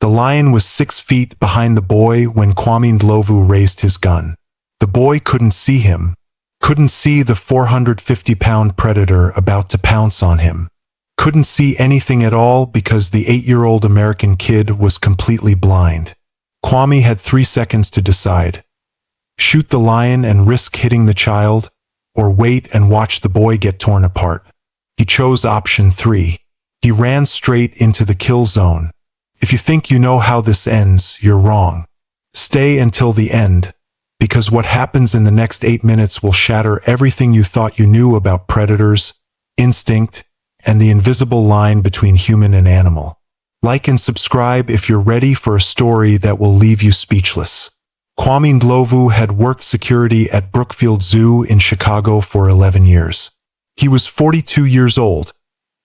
The lion was 6 feet behind the boy when Kwame Ndlovu raised his gun. The boy couldn't see him, couldn't see the 450-pound predator about to pounce on him, couldn't see anything at all because the 8-year-old American kid was completely blind. Kwame had 3 seconds to decide. Shoot the lion and risk hitting the child, or wait and watch the boy get torn apart. He chose option 3. He ran straight into the kill zone. If you think you know how this ends, you're wrong. Stay until the end, because what happens in the next 8 minutes will shatter everything you thought you knew about predators, instinct, and the invisible line between human and animal. Like and subscribe if you're ready for a story that will leave you speechless. Kwame Ndlovu had worked security at Brookfield Zoo in Chicago for 11 years. He was 42 years old,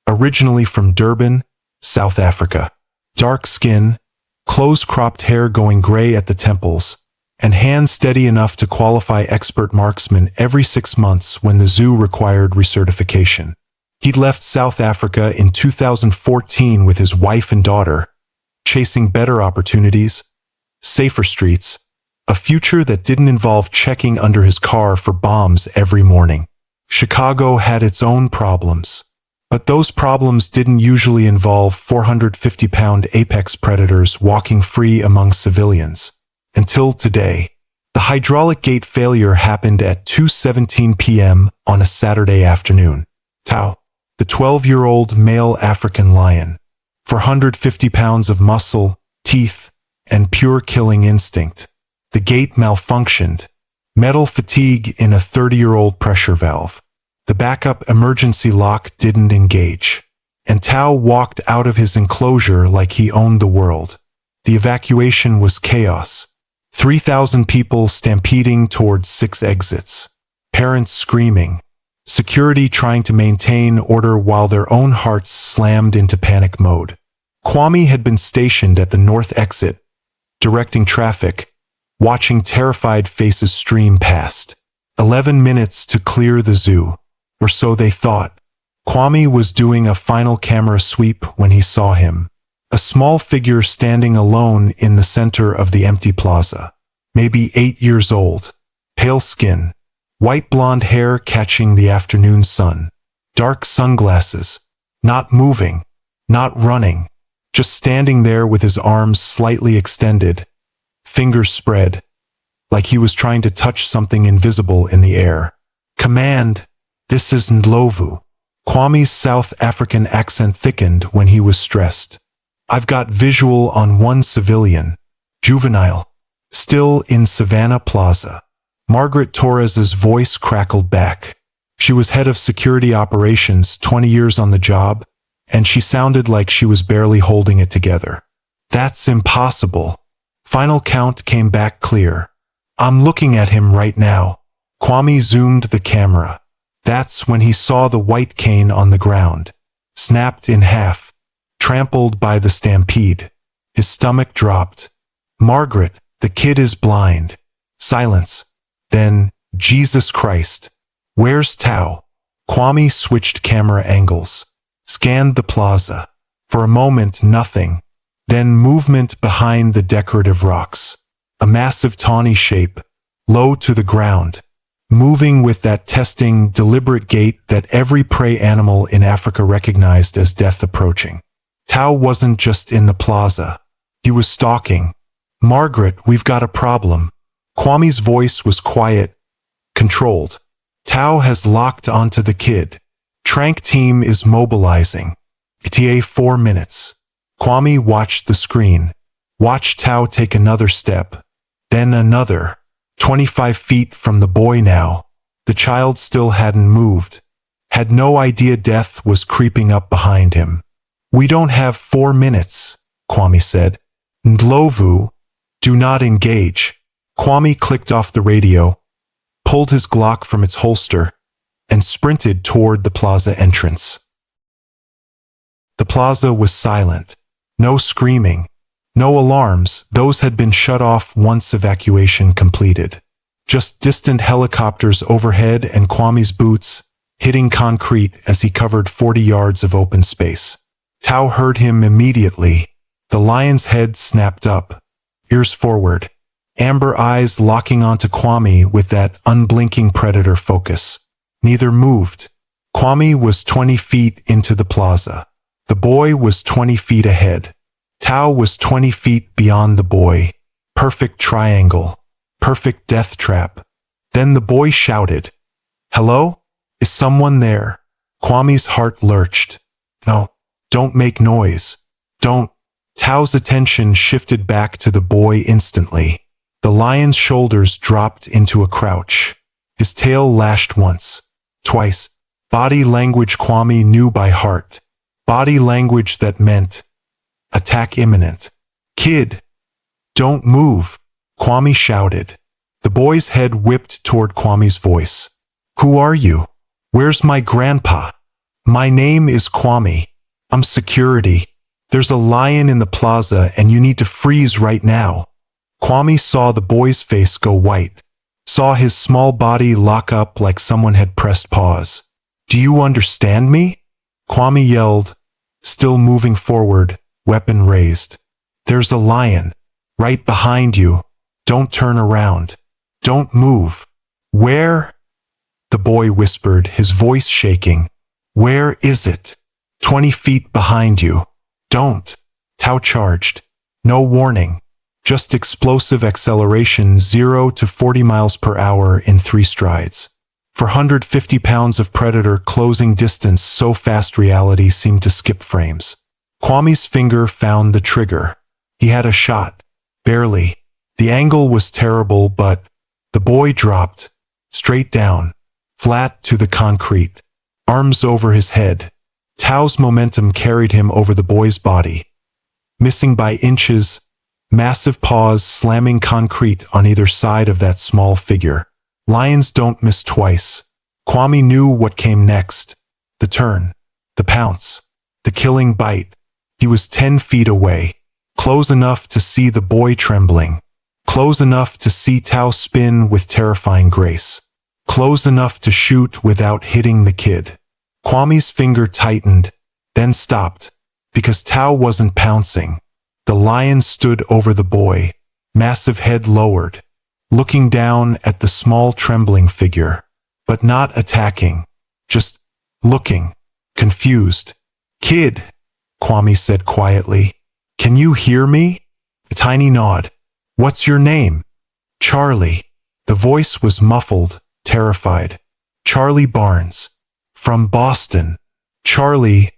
originally from Durban, South Africa. Dark skin, close-cropped hair going gray at the temples, and hands steady enough to qualify expert marksman every 6 months when the zoo required recertification. He'd left South Africa in 2014 with his wife and daughter, chasing better opportunities, safer streets, a future that didn't involve checking under his car for bombs every morning. Chicago had its own problems, but those problems didn't usually involve 450-pound apex predators walking free among civilians. Until today, the hydraulic gate failure happened at 2:17 p.m. on a Saturday afternoon. Tao, the 12-year-old male African lion, 450 pounds of muscle, teeth, and pure killing instinct. The gate malfunctioned, metal fatigue in a 30-year-old pressure valve. The backup emergency lock didn't engage, and Tao walked out of his enclosure like he owned the world. The evacuation was chaos. 3,000 people stampeding towards 6 exits, parents screaming, security trying to maintain order while their own hearts slammed into panic mode. Kwame had been stationed at the north exit, directing traffic, watching terrified faces stream past. 11 minutes to clear the zoo, or so they thought. Kwame was doing a final camera sweep when he saw him. A small figure standing alone in the center of the empty plaza. Maybe 8 years old. Pale skin. White blonde hair catching the afternoon sun. Dark sunglasses. Not moving. Not running. Just standing there with his arms slightly extended. Fingers spread. Like he was trying to touch something invisible in the air. Command. This is Ndlovu. Kwame's South African accent thickened when he was stressed. I've got visual on one civilian, juvenile, still in Savannah Plaza. Margaret Torres's voice crackled back. She was head of security operations, 20 years on the job, and she sounded like she was barely holding it together. That's impossible. Final count came back clear. I'm looking at him right now. Kwame zoomed the camera. That's when he saw the white cane on the ground, snapped in half. Trampled by the stampede. His stomach dropped. Margaret, the kid is blind. Silence. Then, Jesus Christ. Where's Tao? Kwame switched camera angles. Scanned the plaza. For a moment, nothing. Then movement behind the decorative rocks. A massive tawny shape, low to the ground. Moving with that testing, deliberate gait that every prey animal in Africa recognized as death approaching. Tao wasn't just in the plaza. He was stalking. Margaret, we've got a problem. Kwame's voice was quiet, controlled. Tao has locked onto the kid. Trank team is mobilizing. ETA 4 minutes. Kwame watched the screen. Watched Tao take another step. Then another. 25 feet from the boy now. The child still hadn't moved. Had no idea death was creeping up behind him. We don't have 4 minutes, Kwame said. Ndlovu, do not engage. Kwame clicked off the radio, pulled his Glock from its holster, and sprinted toward the plaza entrance. The plaza was silent. No screaming. No alarms, those had been shut off once evacuation completed. Just distant helicopters overhead and Kwame's boots hitting concrete as he covered 40 yards of open space. Tao heard him immediately. The lion's head snapped up, ears forward, amber eyes locking onto Kwame with that unblinking predator focus. Neither moved. Kwame was 20 feet into the plaza. The boy was 20 feet ahead. Tao was 20 feet beyond the boy. Perfect triangle. Perfect death trap. Then the boy shouted, "Hello? Is someone there?" Kwame's heart lurched. "No, don't make noise. Don't." Tao's attention shifted back to the boy instantly. The lion's shoulders dropped into a crouch. His tail lashed once, twice. Body language Kwame knew by heart. Body language that meant attack imminent. "Kid, don't move," Kwame shouted. The boy's head whipped toward Kwame's voice. "Who are you? Where's my grandpa?" "My name is Kwame. I'm security. There's a lion in the plaza and you need to freeze right now." Kwame saw the boy's face go white, saw his small body lock up like someone had pressed pause. "Do you understand me?" Kwame yelled, still moving forward, weapon raised. "There's a lion. Right behind you. Don't turn around. Don't move." "Where?" the boy whispered, his voice shaking. "Where is it?" "20 feet behind you." "Don't." Tao charged. No warning. Just explosive acceleration 0 to 40 miles per hour in 3 strides. For 150 pounds of predator closing distance so fast reality seemed to skip frames. Kwame's finger found the trigger. He had a shot. Barely. The angle was terrible, but the boy dropped. Straight down. Flat to the concrete. Arms over his head. Tao's momentum carried him over the boy's body. Missing by inches, massive paws slamming concrete on either side of that small figure. Lions don't miss twice. Kwame knew what came next. The turn. The pounce. The killing bite. He was 10 feet away. Close enough to see the boy trembling. Close enough to see Tao spin with terrifying grace. Close enough to shoot without hitting the kid. Kwame's finger tightened, then stopped, because Tao wasn't pouncing. The lion stood over the boy, massive head lowered, looking down at the small trembling figure, but not attacking, just looking, confused. "Kid," Kwame said quietly, "can you hear me?" A tiny nod. "What's your name?" "Charlie." The voice was muffled, terrified. "Charlie Barnes. From Boston." "Charlie,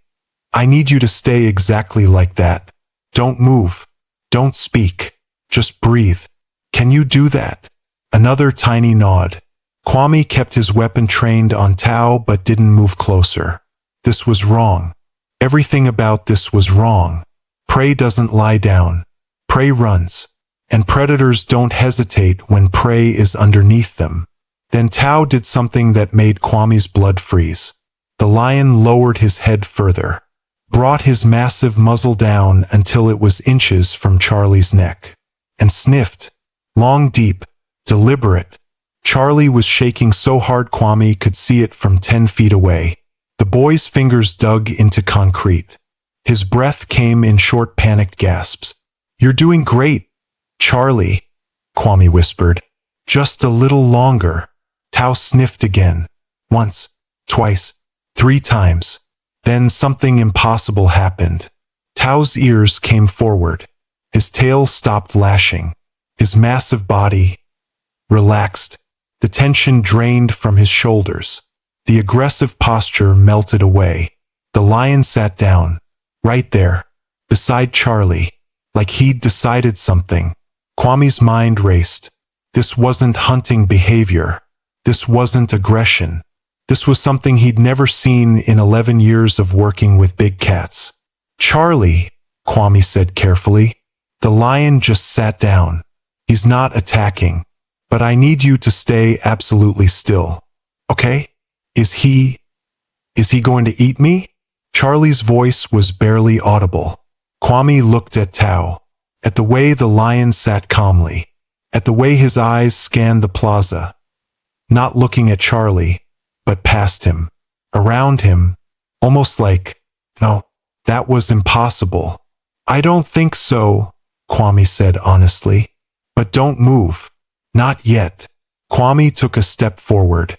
I need you to stay exactly like that. Don't move. Don't speak. Just breathe. Can you do that?" Another tiny nod. Kwame kept his weapon trained on Tao but didn't move closer. This was wrong. Everything about this was wrong. Prey doesn't lie down. Prey runs. And predators don't hesitate when prey is underneath them. Then Tao did something that made Kwame's blood freeze. The lion lowered his head further, brought his massive muzzle down until it was inches from Charlie's neck, and sniffed. Long, deep, deliberate. Charlie was shaking so hard Kwame could see it from 10 feet away. The boy's fingers dug into concrete. His breath came in short, panicked gasps. "You're doing great, Charlie," Kwame whispered. "Just a little longer." Tao sniffed again. Once, twice, 3 times. Then something impossible happened. Tao's ears came forward. His tail stopped lashing. His massive body relaxed. The tension drained from his shoulders. The aggressive posture melted away. The lion sat down, right there, beside Charlie, like he'd decided something. Kwame's mind raced. This wasn't hunting behavior. This wasn't aggression. This was something he'd never seen in 11 years of working with big cats. "Charlie," Kwame said carefully. The lion just sat down. "He's not attacking. But I need you to stay absolutely still. Okay? Is he going to eat me?" Charlie's voice was barely audible. Kwame looked at Tao, at the way the lion sat calmly, at the way his eyes scanned the plaza. Not looking at Charlie, but past him, around him, almost like, no, that was impossible. I don't think so, Kwame said honestly. But don't move. Not yet. Kwame took a step forward.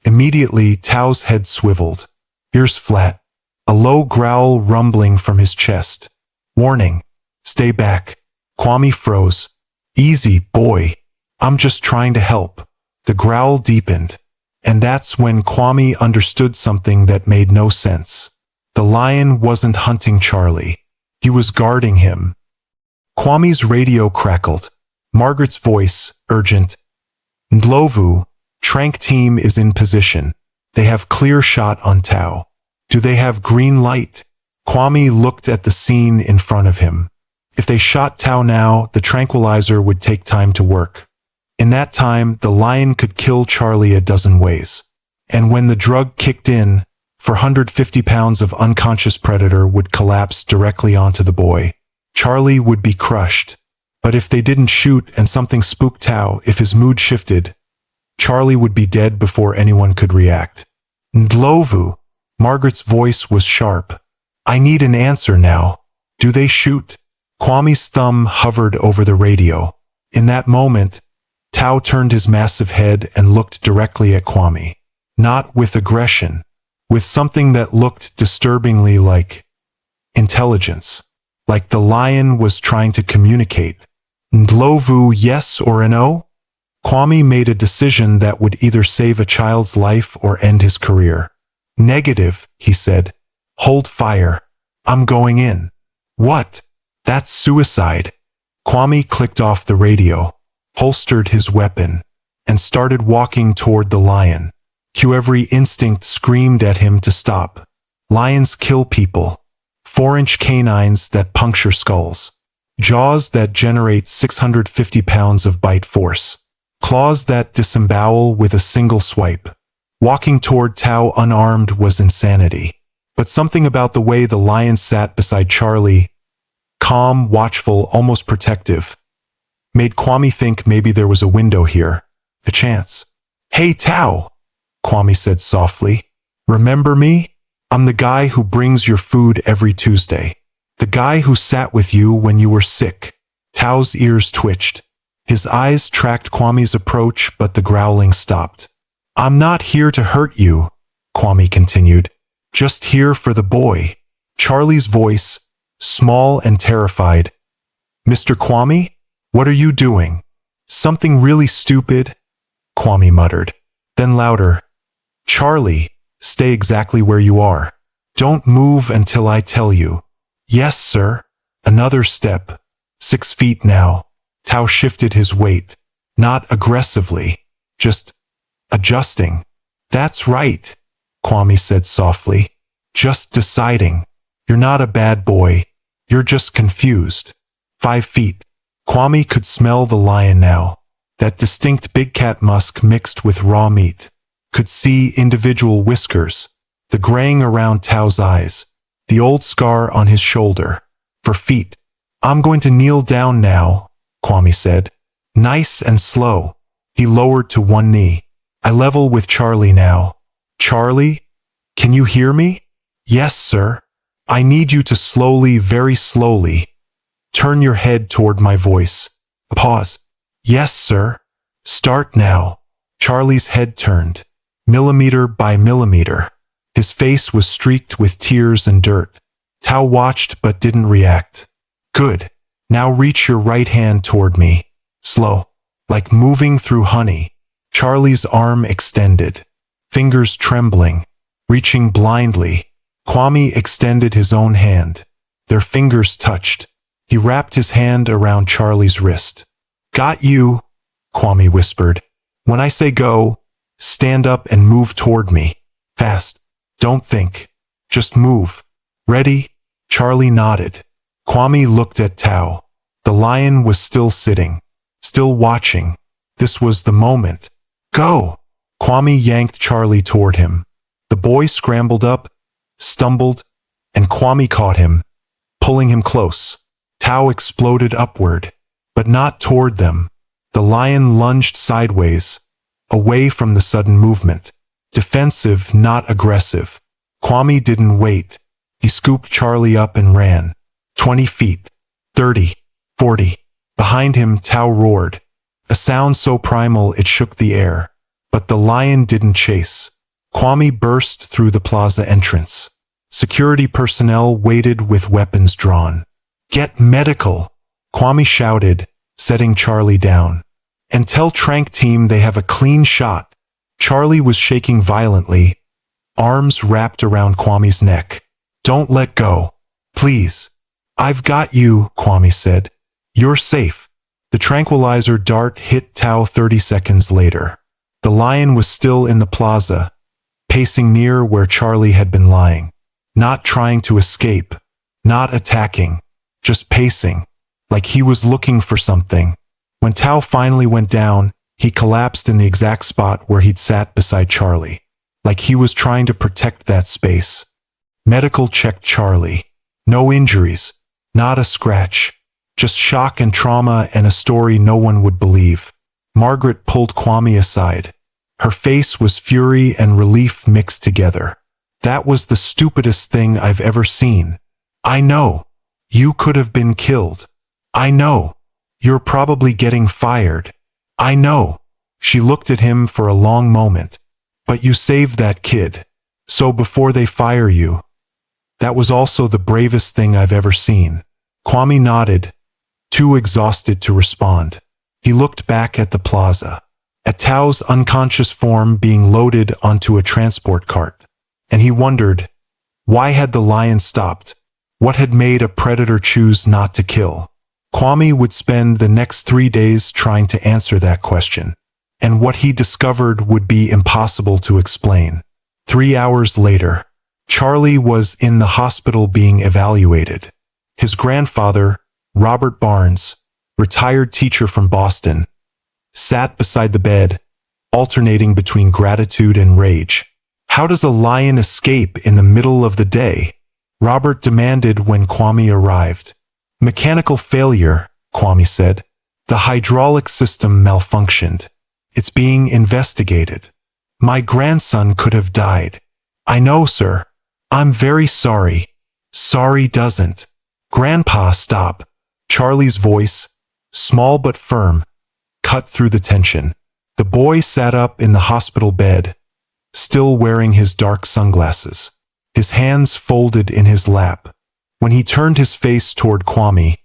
Immediately, Tao's head swiveled. Ears flat. A low growl rumbling from his chest. Warning. Stay back. Kwame froze. Easy, boy. I'm just trying to help. The growl deepened. And that's when Kwame understood something that made no sense. The lion wasn't hunting Charlie. He was guarding him. Kwame's radio crackled. Margaret's voice, urgent. Ndlovu, Trank team is in position. They have clear shot on Tao. Do they have green light? Kwame looked at the scene in front of him. If they shot Tao now, the tranquilizer would take time to work. In that time, the lion could kill Charlie a dozen ways. And when the drug kicked in, 450 pounds of unconscious predator would collapse directly onto the boy. Charlie would be crushed. But if they didn't shoot and something spooked Tao, if his mood shifted, Charlie would be dead before anyone could react. Ndlovu, Margaret's voice was sharp. I need an answer now. Do they shoot? Kwame's thumb hovered over the radio. In that moment, Tao turned his massive head and looked directly at Kwame. Not with aggression, with something that looked disturbingly like intelligence. Like the lion was trying to communicate. Ndlovu, yes or no? Kwame made a decision that would either save a child's life or end his career. Negative, he said. Hold fire. I'm going in. What? That's suicide. Kwame clicked off the radio, holstered his weapon, and started walking toward the lion. Every instinct screamed at him to stop. Lions kill people. 4-inch canines that puncture skulls. Jaws that generate 650 pounds of bite force. Claws that disembowel with a single swipe. Walking toward Tao unarmed was insanity. But something about the way the lion sat beside Charlie, calm, watchful, almost protective, made Kwame think maybe there was a window here, a chance. Hey Tao, Kwame said softly. Remember me? I'm the guy who brings your food every Tuesday. The guy who sat with you when you were sick. Tao's ears twitched. His eyes tracked Kwame's approach, but the growling stopped. I'm not here to hurt you, Kwame continued. Just here for the boy. Charlie's voice, small and terrified. Mr. Kwame? What are you doing? Something really stupid, Kwame muttered. Then louder. Charlie, stay exactly where you are. Don't move until I tell you. Yes, sir. Another step. 6 feet now. Tao shifted his weight. Not aggressively. Just adjusting. That's right, Kwame said softly. Just deciding. You're not a bad boy. You're just confused. 5 feet. Kwame could smell the lion now. That distinct big cat musk mixed with raw meat. Could see individual whiskers. The graying around Tao's eyes. The old scar on his shoulder. For feet. I'm going to kneel down now, Kwame said. Nice and slow. He lowered to one knee. I level with Charlie now. Charlie? Can you hear me? Yes, sir. I need you to slowly, very slowly, turn your head toward my voice. Pause. Yes, sir. Start now. Charlie's head turned. Millimeter by millimeter. His face was streaked with tears and dirt. Tao watched but didn't react. Good. Now reach your right hand toward me. Slow. Like moving through honey. Charlie's arm extended. Fingers trembling. Reaching blindly. Kwame extended his own hand. Their fingers touched. He wrapped his hand around Charlie's wrist. Got you, Kwame whispered. When I say go, stand up and move toward me. Fast. Don't think. Just move. Ready? Charlie nodded. Kwame looked at Tao. The lion was still sitting. Still watching. This was the moment. Go! Kwame yanked Charlie toward him. The boy scrambled up, stumbled, and Kwame caught him, pulling him close. Tao exploded upward, but not toward them. The lion lunged sideways, away from the sudden movement. Defensive, not aggressive. Kwame didn't wait. He scooped Charlie up and ran. 20 feet. 30, 40. Behind him, Tao roared, a sound so primal it shook the air. But the lion didn't chase. Kwame burst through the plaza entrance. Security personnel waited with weapons drawn. "Get medical," Kwame shouted, setting Charlie down. "And tell Trank team they have a clean shot." Charlie was shaking violently, arms wrapped around Kwame's neck. "Don't let go. Please." "I've got you," Kwame said. "You're safe." The tranquilizer dart hit Tao 30 seconds later. The lion was still in the plaza, pacing near where Charlie had been lying. Not trying to escape, not attacking, just pacing, like he was looking for something. When Tao finally went down, he collapsed in the exact spot where he'd sat beside Charlie, like he was trying to protect that space. Medical checked Charlie. No injuries, not a scratch, just shock and trauma and a story no one would believe. Margaret pulled Kwame aside. Her face was fury and relief mixed together. "That was the stupidest thing I've ever seen. I know. You could have been killed. I know. You're probably getting fired. I know." She looked at him for a long moment. "But you saved that kid. So before they fire you." "That was also the bravest thing I've ever seen." Kwame nodded, too exhausted to respond. He looked back at the plaza, at Tao's unconscious form being loaded onto a transport cart. And he wondered, why had the lion stopped? What had made a predator choose not to kill? Kwame would spend the next 3 days trying to answer that question. And what he discovered would be impossible to explain. 3 hours later, Charlie was in the hospital being evaluated. His grandfather, Robert Barnes, retired teacher from Boston, sat beside the bed, alternating between gratitude and rage. "How does a lion escape in the middle of the day?" Robert demanded when Kwame arrived. "Mechanical failure," Kwame said. "The hydraulic system malfunctioned. It's being investigated." "My grandson could have died." "I know, sir. I'm very sorry." "Sorry doesn't." "Grandpa, stop." Charlie's voice, small but firm, cut through the tension. The boy sat up in the hospital bed, still wearing his dark sunglasses, his hands folded in his lap. When he turned his face toward Kwame,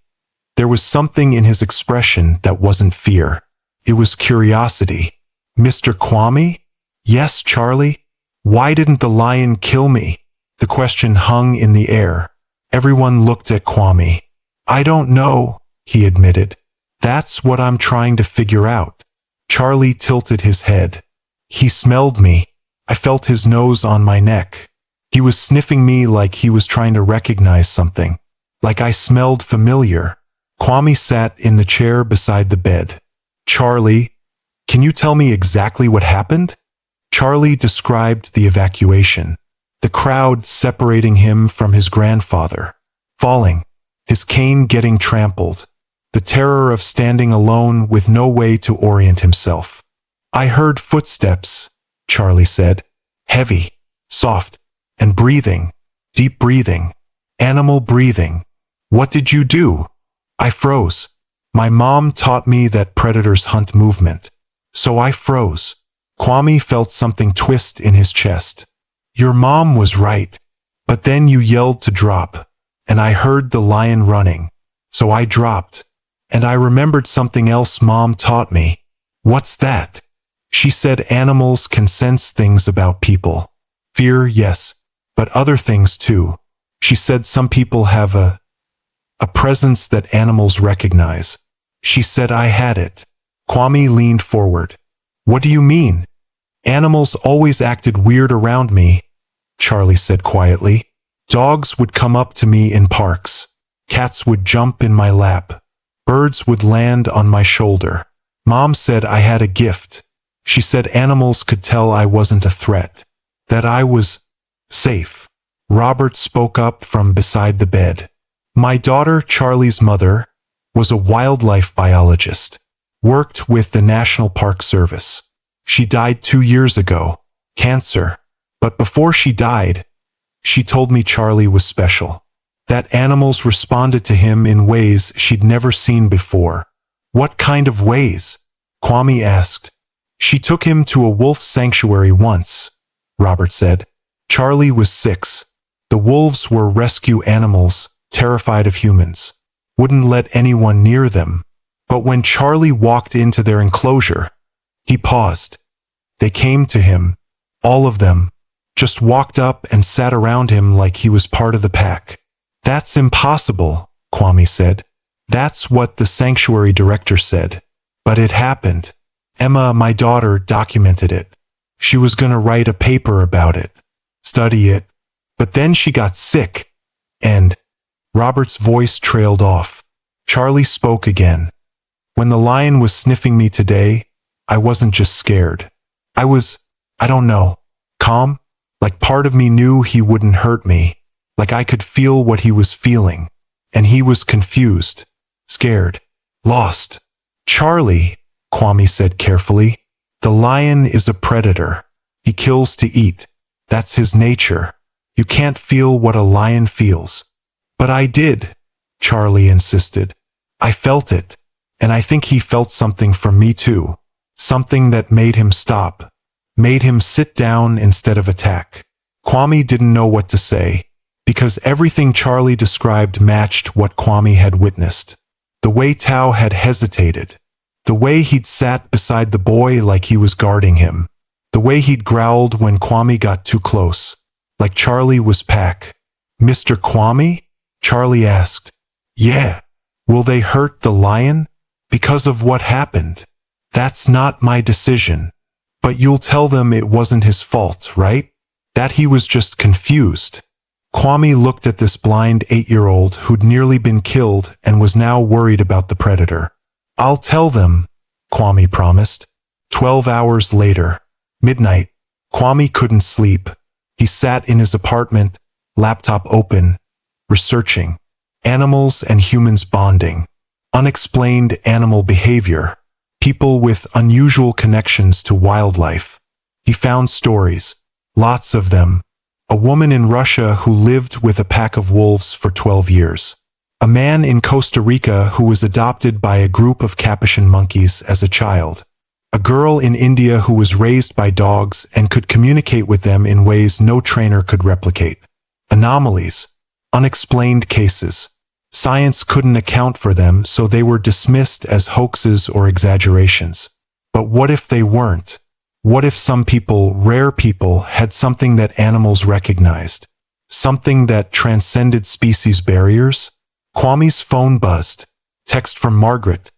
there was something in his expression that wasn't fear. It was curiosity. "Mr. Kwame?" "Yes, Charlie?" "Why didn't the lion kill me?" The question hung in the air. Everyone looked at Kwame. "I don't know," he admitted. "That's what I'm trying to figure out." Charlie tilted his head. "He smelled me. I felt his nose on my neck. He was sniffing me like he was trying to recognize something. Like I smelled familiar." Kwame sat in the chair beside the bed. "Charlie, can you tell me exactly what happened?" Charlie described the evacuation. The crowd separating him from his grandfather. Falling. His cane getting trampled. The terror of standing alone with no way to orient himself. "I heard footsteps," Charlie said. "Heavy, soft, and breathing. Deep breathing. Animal breathing." "What did you do?" "I froze. My mom taught me that predators hunt movement. So I froze." Kwame felt something twist in his chest. "Your mom was right. But then you yelled to drop. And I heard the lion running. So I dropped. And I remembered something else Mom taught me." "What's that?" "She said animals can sense things about people. Fear, yes, but other things too. She said some people have a presence that animals recognize. She said I had it." Kwame leaned forward. "What do you mean?" "Animals always acted weird around me," Charlie said quietly. "Dogs would come up to me in parks. Cats would jump in my lap. Birds would land on my shoulder. Mom said I had a gift. She said animals could tell I wasn't a threat. That I was safe." Robert spoke up from beside the bed. "My daughter, Charlie's mother, was a wildlife biologist. Worked with the National Park Service. She died 2 years ago. Cancer. But before she died, she told me Charlie was special. that animals responded to him in ways she'd never seen before. What kind of ways? Kwame asked. She took him to a wolf sanctuary once, Robert said. Charlie was 6. The wolves were rescue animals, terrified of humans. Wouldn't let anyone near them. But when Charlie walked into their enclosure, he paused. They came to him, all of them, just walked up and sat around him like he was part of the pack. That's impossible, Kwame said. That's what the sanctuary director said. But it happened. Emma, my daughter, documented it. She was going to write a paper about it, study it. But then she got sick, and Robert's voice trailed off. Charlie spoke again. When the lion was sniffing me today, I wasn't just scared. I was, I don't know, calm, like part of me knew he wouldn't hurt me, like I could feel what he was feeling. And he was confused, scared, lost. Charlie, Kwame said carefully, the lion is a predator. He kills to eat. That's his nature. You can't feel what a lion feels. But I did, Charlie insisted. I felt it. And I think he felt something from me too. Something that made him stop. Made him sit down instead of attack. Kwame didn't know what to say, because everything Charlie described matched what Kwame had witnessed. The way Tao had hesitated. The way he'd sat beside the boy like he was guarding him. The way he'd growled when Kwame got too close. Like Charlie was pack. Mr. Kwame? Charlie asked. Yeah. Will they hurt the lion? Because of what happened. That's not my decision. But you'll tell them it wasn't his fault, right? That he was just confused. Kwame looked at this blind 8-year-old who'd nearly been killed and was now worried about the predator. I'll tell them, Kwame promised. 12 hours later, midnight, Kwame couldn't sleep. He sat in his apartment, laptop open, researching. Animals and humans bonding. Unexplained animal behavior. People with unusual connections to wildlife. He found stories, lots of them. A woman in Russia who lived with a pack of wolves for 12 years. A man in Costa Rica who was adopted by a group of capuchin monkeys as a child. A girl in India who was raised by dogs and could communicate with them in ways no trainer could replicate. Anomalies. Unexplained cases. Science couldn't account for them, so they were dismissed as hoaxes or exaggerations. But what if they weren't? What if some people, rare people, had something that animals recognized? Something that transcended species barriers? Kwame's phone buzzed. Text from Margaret.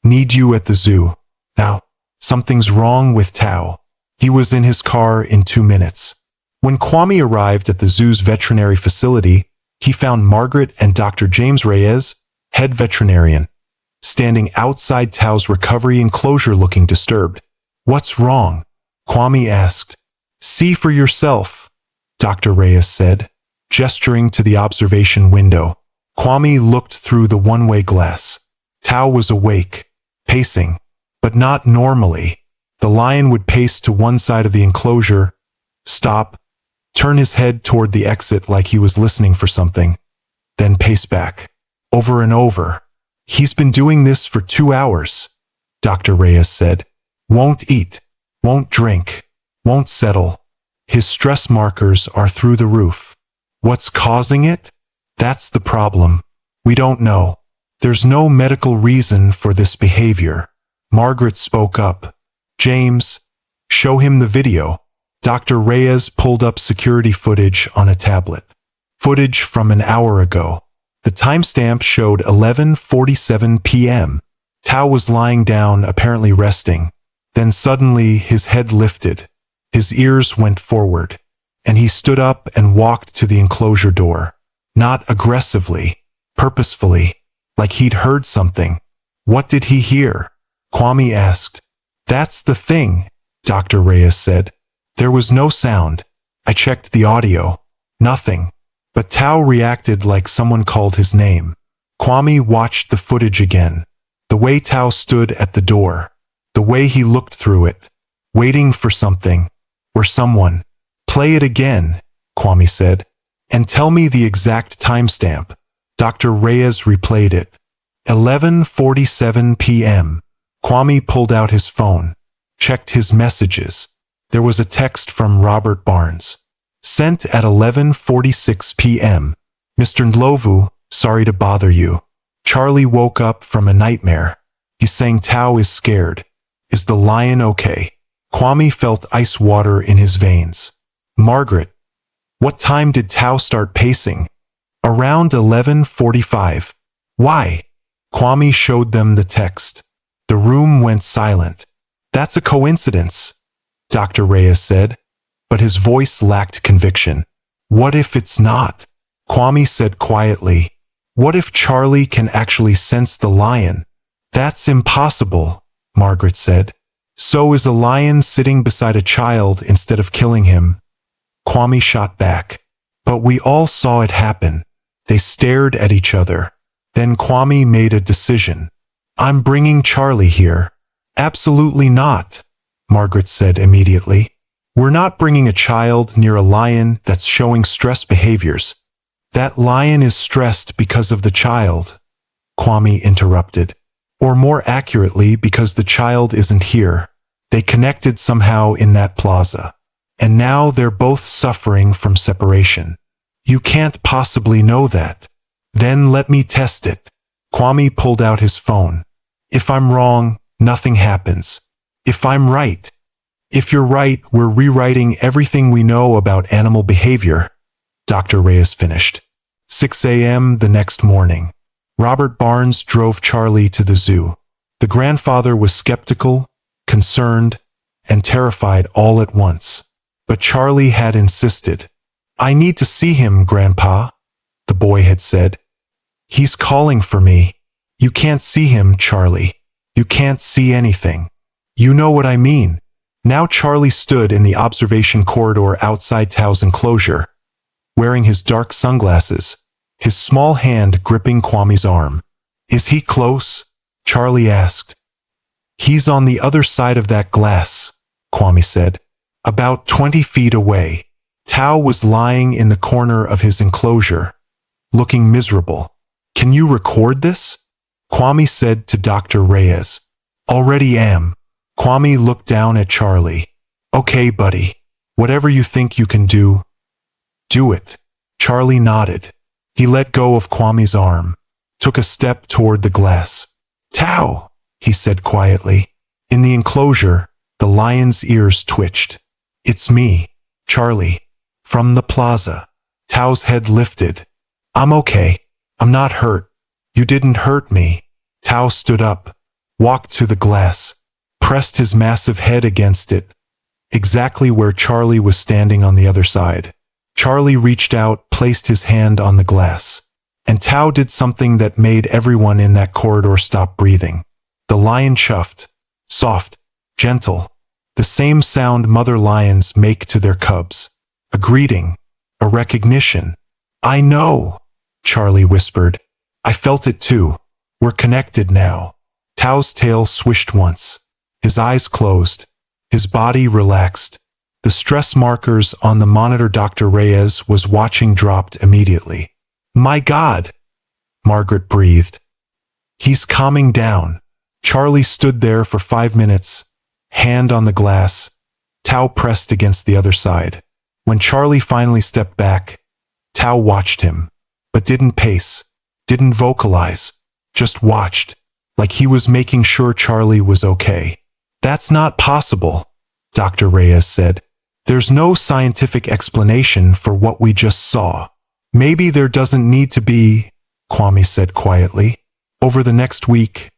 Need you at the zoo. Now, something's wrong with Tao. He was in his car in 2 minutes. When Kwame arrived at the zoo's veterinary facility, he found Margaret and Dr. James Reyes, head veterinarian, standing outside Tao's recovery enclosure looking disturbed. What's wrong? Kwame asked. See for yourself, Dr. Reyes said, gesturing to the observation window. Kwame looked through the one-way glass. Tao was awake, pacing, but not normally. The lion would pace to one side of the enclosure, stop, turn his head toward the exit like he was listening for something, then pace back, over and over. He's been doing this for 2 hours, Dr. Reyes said. Won't eat, won't drink, won't settle. His stress markers are through the roof. What's causing it? That's the problem. We don't know. There's no medical reason for this behavior. Margaret spoke up. James, show him the video. Dr. Reyes pulled up security footage on a tablet. Footage from an hour ago. The timestamp showed 11:47 p.m. Tao was lying down, apparently resting. Then suddenly his head lifted. His ears went forward. And he stood up and walked to the enclosure door. Not aggressively, purposefully, like he'd heard something. What did he hear? Kwame asked. That's the thing, Dr. Reyes said. There was no sound. I checked the audio. Nothing. But Tao reacted like someone called his name. Kwame watched the footage again. The way Tao stood at the door. The way he looked through it. Waiting for something. Or someone. Play it again, Kwame said. And tell me the exact timestamp. Dr. Reyes replayed it. 11:47 p.m. Kwame pulled out his phone, checked his messages. There was a text from Robert Barnes. Sent at 11:46 p.m. Mr. Ndlovu, sorry to bother you. Charlie woke up from a nightmare. He's saying Tao is scared. Is the lion okay? Kwame felt ice water in his veins. Margaret, what time did Tao start pacing? Around 11:45. Why? Kwame showed them the text. The room went silent. That's a coincidence, Dr. Reyes said, but his voice lacked conviction. What if it's not? Kwame said quietly. What if Charlie can actually sense the lion? That's impossible, Margaret said. So is a lion sitting beside a child instead of killing him? Kwame shot back. But we all saw it happen. They stared at each other. Then Kwame made a decision. I'm bringing Charlie here. Absolutely not, Margaret said immediately. We're not bringing a child near a lion that's showing stress behaviors. That lion is stressed because of the child, Kwame interrupted. Or more accurately, because the child isn't here. They connected somehow in that plaza. And now they're both suffering from separation. You can't possibly know that. Then let me test it. Kwame pulled out his phone. If I'm wrong, nothing happens. If I'm right. If you're right, we're rewriting everything we know about animal behavior, Dr. Reyes finished. 6 a.m. the next morning. Robert Barnes drove Charlie to the zoo. The grandfather was skeptical, concerned, and terrified all at once. But Charlie had insisted. I need to see him, Grandpa, the boy had said. He's calling for me. You can't see him, Charlie. You can't see anything. You know what I mean. Now Charlie stood in the observation corridor outside Tao's enclosure, wearing his dark sunglasses, his small hand gripping Kwame's arm. Is he close? Charlie asked. He's on the other side of that glass, Kwame said. About 20 feet away. Tao was lying in the corner of his enclosure, looking miserable. Can you record this? Kwame said to Dr. Reyes. Already am. Kwame looked down at Charlie. Okay, buddy. Whatever you think you can do, do it. Charlie nodded. He let go of Kwame's arm, took a step toward the glass. Tao, he said quietly. In the enclosure, the lion's ears twitched. It's me, Charlie, from the plaza. Tao's head lifted. I'm okay. I'm not hurt. You didn't hurt me. Tao stood up, walked to the glass, pressed his massive head against it, exactly where Charlie was standing on the other side. Charlie reached out, placed his hand on the glass, and Tao did something that made everyone in that corridor stop breathing. The lion chuffed, soft, gentle, the same sound mother lions make to their cubs. A greeting, a recognition. I know, Charlie whispered. I felt it too. We're connected now. Tao's tail swished once. His eyes closed. His body relaxed. The stress markers on the monitor Dr. Reyes was watching dropped immediately. My God, Margaret breathed. He's calming down. Charlie stood there for 5 minutes, hand on the glass, Tao pressed against the other side. When Charlie finally stepped back, Tao watched him, but didn't pace, didn't vocalize, just watched, like he was making sure Charlie was okay. That's not possible, Dr. Reyes said. There's no scientific explanation for what we just saw. Maybe there doesn't need to be, Kwame said quietly. Over the next week,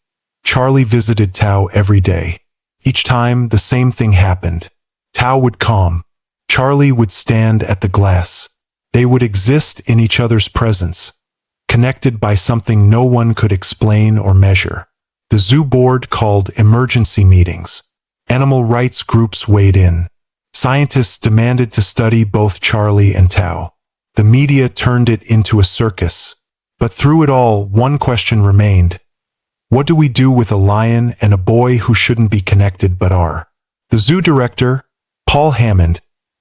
Charlie visited Tao every day. Each time, the same thing happened. Tao would calm. Charlie would stand at the glass. They would exist in each other's presence, connected by something no one could explain or measure. The zoo board called emergency meetings. Animal rights groups weighed in. Scientists demanded to study both Charlie and Tao. The media turned it into a circus. But through it all, one question remained. What do we do with a lion and a boy who shouldn't be connected but are? The zoo director, Paul Hammond,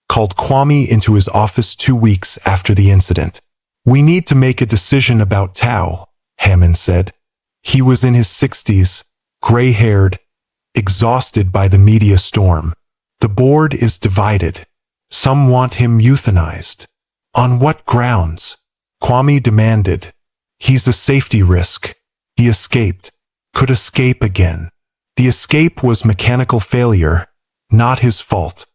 called Kwame into his office 2 weeks after the incident. "We need to make a decision about Tao," Hammond said. He was in his 60s, gray-haired, exhausted by the media storm. "The board is divided. Some want him euthanized." "On what grounds?" Kwame demanded. "He's a safety risk. He escaped. Could escape again. The escape was mechanical failure, not his fault.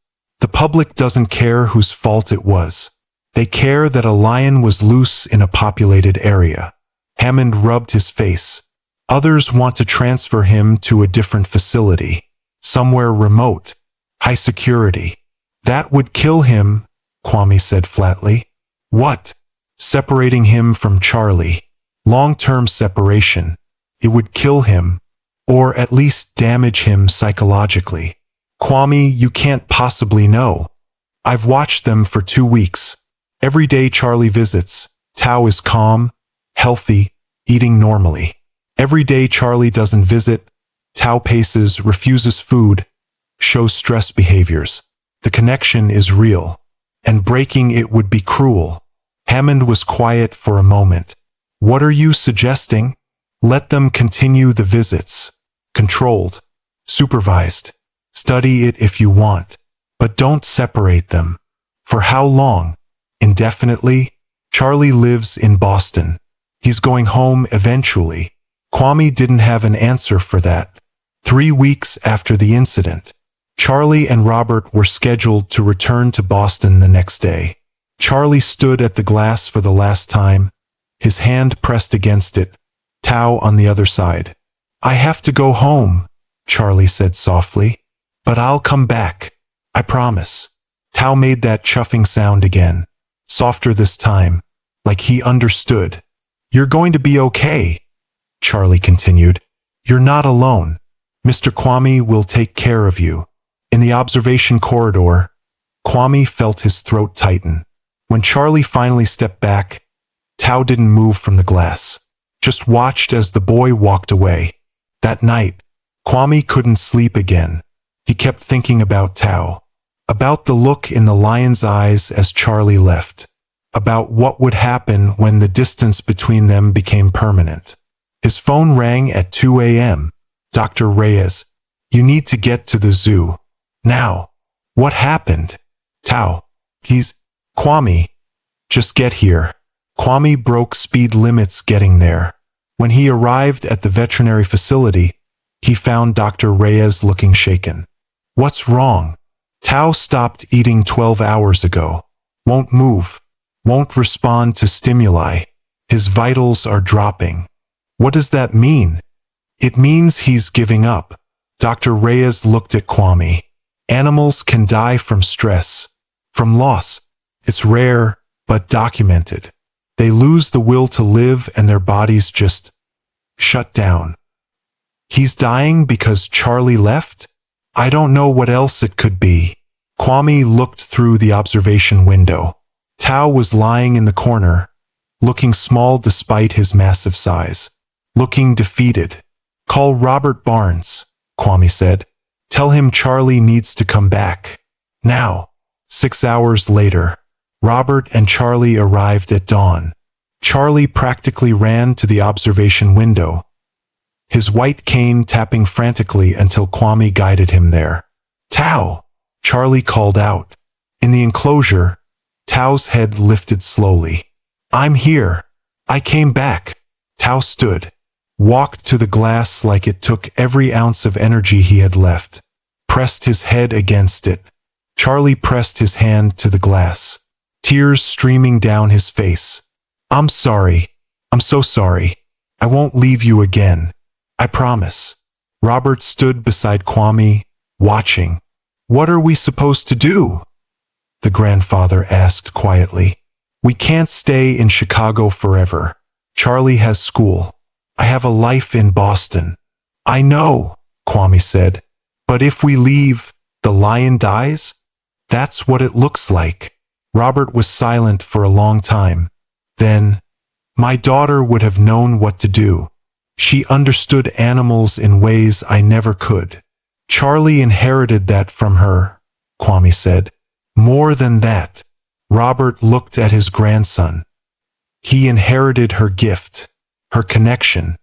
The public doesn't care whose fault it was. They care that a lion was loose in a populated area." Hammond rubbed his face. "Others want to transfer him to a different facility, somewhere remote, high security." "That would kill him," Kwame said flatly. "What?" "Separating him from Charlie. Long-term separation. It would kill him, or at least damage him psychologically." "Kwame, you can't possibly know. I've watched them for 2 weeks. Every day Charlie visits, Tao is calm, healthy, eating normally. Every day Charlie doesn't visit, Tao paces, refuses food, shows stress behaviors. The connection is real, and breaking it would be cruel." Hammond was quiet for a moment. "What are you suggesting?" "Let them continue the visits. Controlled. Supervised. Study it if you want. But don't separate them." "For how long?" "Indefinitely. Charlie lives in Boston. He's going home eventually." Kwame didn't have an answer for that. 3 weeks after the incident, Charlie and Robert were scheduled to return to Boston the next day. Charlie stood at the glass for the last time, his hand pressed against it, Tao on the other side. "I have to go home," Charlie said softly. "But I'll come back. I promise." Tao made that chuffing sound again, softer this time, like he understood. "You're going to be okay," Charlie continued. "You're not alone. Mr. Kwame will take care of you." In the observation corridor, Kwame felt his throat tighten. When Charlie finally stepped back, Tao didn't move from the glass, just watched as the boy walked away. That night, Kwame couldn't sleep again. He kept thinking about Tao, about the look in the lion's eyes as Charlie left, about what would happen when the distance between them became permanent. His phone rang at 2 a.m. "Dr. Reyes, you need to get to the zoo. Now." "What happened?" "Tao. He's..." "Kwame, just get here." Kwame broke speed limits getting there. When he arrived at the veterinary facility, he found Dr. Reyes looking shaken. "What's wrong?" "Tao stopped eating 12 hours ago. Won't move. Won't respond to stimuli. His vitals are dropping." "What does that mean?" "It means he's giving up." Dr. Reyes looked at Kwame. "Animals can die from stress, from loss. It's rare, but documented. They lose the will to live and their bodies just shut down." "He's dying because Charlie left?" "I don't know what else it could be." Kwame looked through the observation window. Tao was lying in the corner, looking small despite his massive size, looking defeated. "Call Robert Barnes," Kwame said. "Tell him Charlie needs to come back. Now." 6 hours later, Robert and Charlie arrived at dawn. Charlie practically ran to the observation window, his white cane tapping frantically until Kwame guided him there. "Tao!" Charlie called out. In the enclosure, Tao's head lifted slowly. "I'm here. I came back." Tao stood, walked to the glass like it took every ounce of energy he had left, pressed his head against it. Charlie pressed his hand to the glass, tears streaming down his face. "I'm sorry. I'm so sorry. I won't leave you again. I promise." Robert stood beside Kwame, watching. "What are we supposed to do?" the grandfather asked quietly. "We can't stay in Chicago forever. Charlie has school. I have a life in Boston." "I know," Kwame said. "But if we leave, the lion dies?" "That's what it looks like." Robert was silent for a long time. Then, "My daughter would have known what to do. She understood animals in ways I never could. Charlie inherited that from her," Kwame said. More than that, Robert looked at his grandson. He inherited her gift, her connection,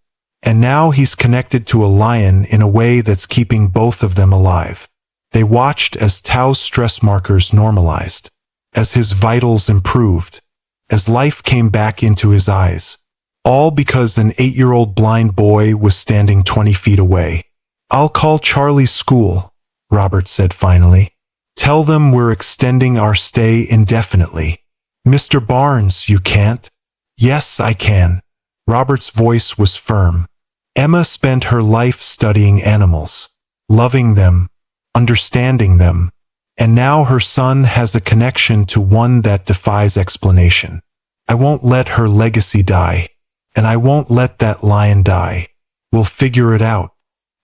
and now he's connected to a lion in a way that's keeping both of them alive. They watched as Tao's stress markers normalized, as his vitals improved, as life came back into his eyes. All because an 8-year-old blind boy was standing 20 feet away. "I'll call Charlie's school," Robert said finally. "Tell them we're extending our stay indefinitely." "Mr. Barnes, you can't." "Yes, I can." Robert's voice was firm. Emma spent her life studying animals, loving them, understanding them, and now her son has a connection to one that defies explanation. "I won't let her legacy die, and I won't let that lion die. We'll figure it out."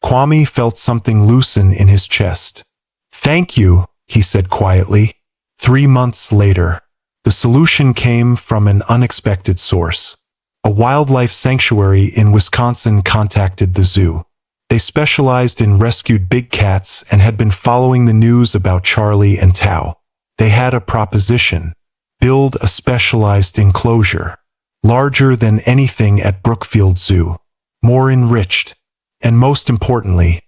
Kwame felt something loosen in his chest. "Thank you," he said quietly. 3 months later, the solution came from an unexpected source. A wildlife sanctuary in Wisconsin contacted the zoo. They specialized in rescued big cats and had been following the news about Charlie and Tao. They had a proposition: build a specialized enclosure, larger than anything at Brookfield Zoo, more enriched, and most importantly,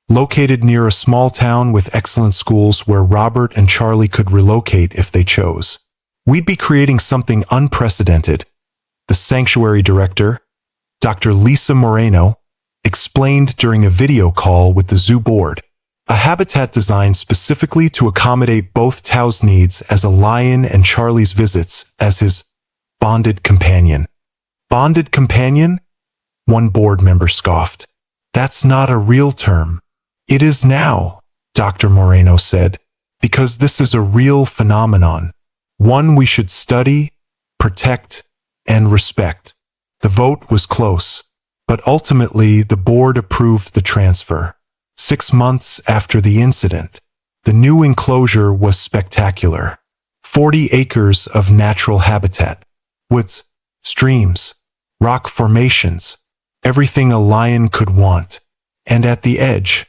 located near a small town with excellent schools where Robert and Charlie could relocate if they chose. "We'd be creating something unprecedented," the sanctuary director, Dr. Lisa Moreno, explained during a video call with the zoo board. "A habitat designed specifically to accommodate both Tao's needs as a lion and Charlie's visits as his bonded companion." "Bonded companion?" one board member scoffed. "That's not a real term." "It is now," Dr. Moreno said, "because this is a real phenomenon, one we should study, protect, and respect." The vote was close, but ultimately the board approved the transfer. 6 months after the incident, the new enclosure was spectacular. 40 acres of natural habitat, woods, streams, rock formations, everything a lion could want. And at the edge,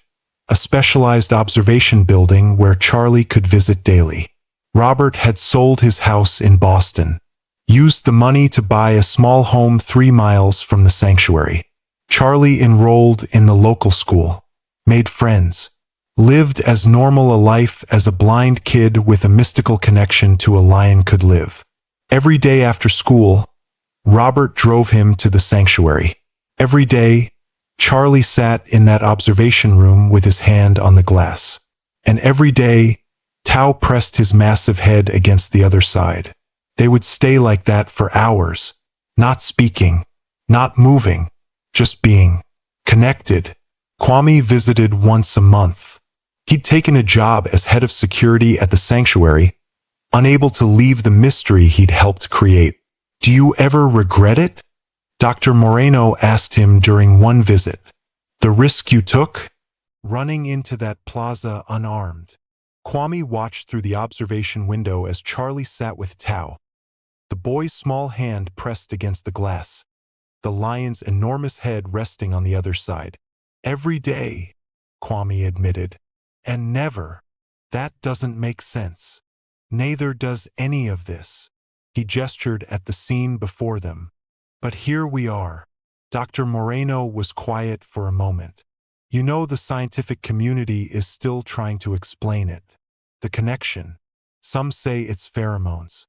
a specialized observation building where Charlie could visit daily. Robert had sold his house in Boston, used the money to buy a small home 3 miles from the sanctuary. Charlie enrolled in the local school, made friends, lived as normal a life as a blind kid with a mystical connection to a lion could live. Every day after school, Robert drove him to the sanctuary. Every day, Charlie sat in that observation room with his hand on the glass. And every day, Tao pressed his massive head against the other side. They would stay like that for hours, not speaking, not moving, just being connected. Kwame visited once a month. He'd taken a job as head of security at the sanctuary, unable to leave the mystery he'd helped create. "Do you ever regret it?" Dr. Moreno asked him during one visit. "The risk you took? Running into that plaza unarmed." Kwame watched through the observation window as Charlie sat with Tao, the boy's small hand pressed against the glass, the lion's enormous head resting on the other side. "Every day," Kwame admitted. "And never. That doesn't make sense. Neither does any of this." He gestured at the scene before them. "But here we are." Dr. Moreno was quiet for a moment. "You know, the scientific community is still trying to explain it. The connection. Some say it's pheromones.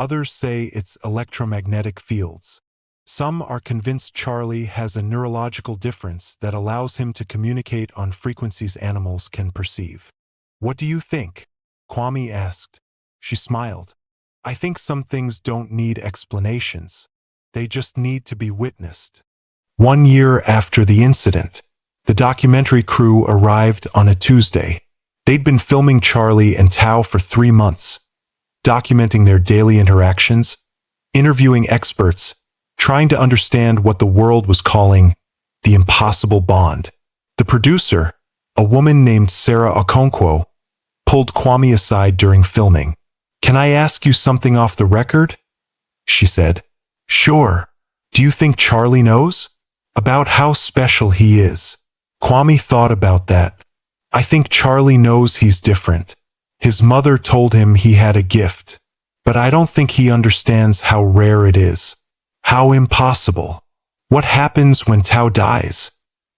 Others say it's electromagnetic fields. Some are convinced Charlie has a neurological difference that allows him to communicate on frequencies animals can perceive." "What do you think?" Kwame asked. She smiled. "I think some things don't need explanations. They just need to be witnessed." 1 year after the incident, the documentary crew arrived on a Tuesday. They'd been filming Charlie and Tao for 3 months, documenting their daily interactions, interviewing experts, trying to understand what the world was calling the impossible bond. The producer, a woman named Sarah Okonkwo, pulled Kwame aside during filming. "Can I ask you something off the record?" she said. "Sure. Do you think Charlie knows about how special he is?" Kwame thought about that. "I think Charlie knows he's different. His mother told him he had a gift, but I don't think he understands how rare it is. How impossible. What happens when Tao dies?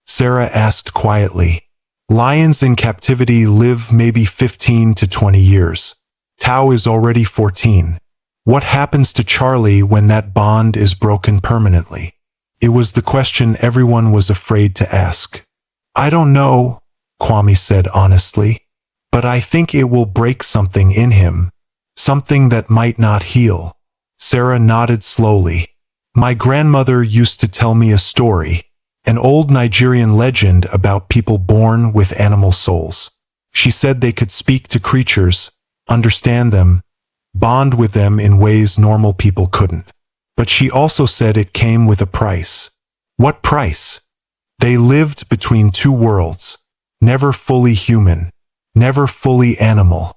Sarah asked quietly. Lions in captivity live maybe 15 to 20 years. Tao is already 14. What happens to Charlie when that bond is broken permanently? It was the question everyone was afraid to ask. I don't know, Kwame said honestly, but I think it will break something in him, something that might not heal. Sarah nodded slowly. My grandmother used to tell me a story, an old Nigerian legend about people born with animal souls. She said they could speak to creatures, understand them, bond with them in ways normal people couldn't. But she also said it came with a price. What price? They lived between two worlds, never fully human, never fully animal,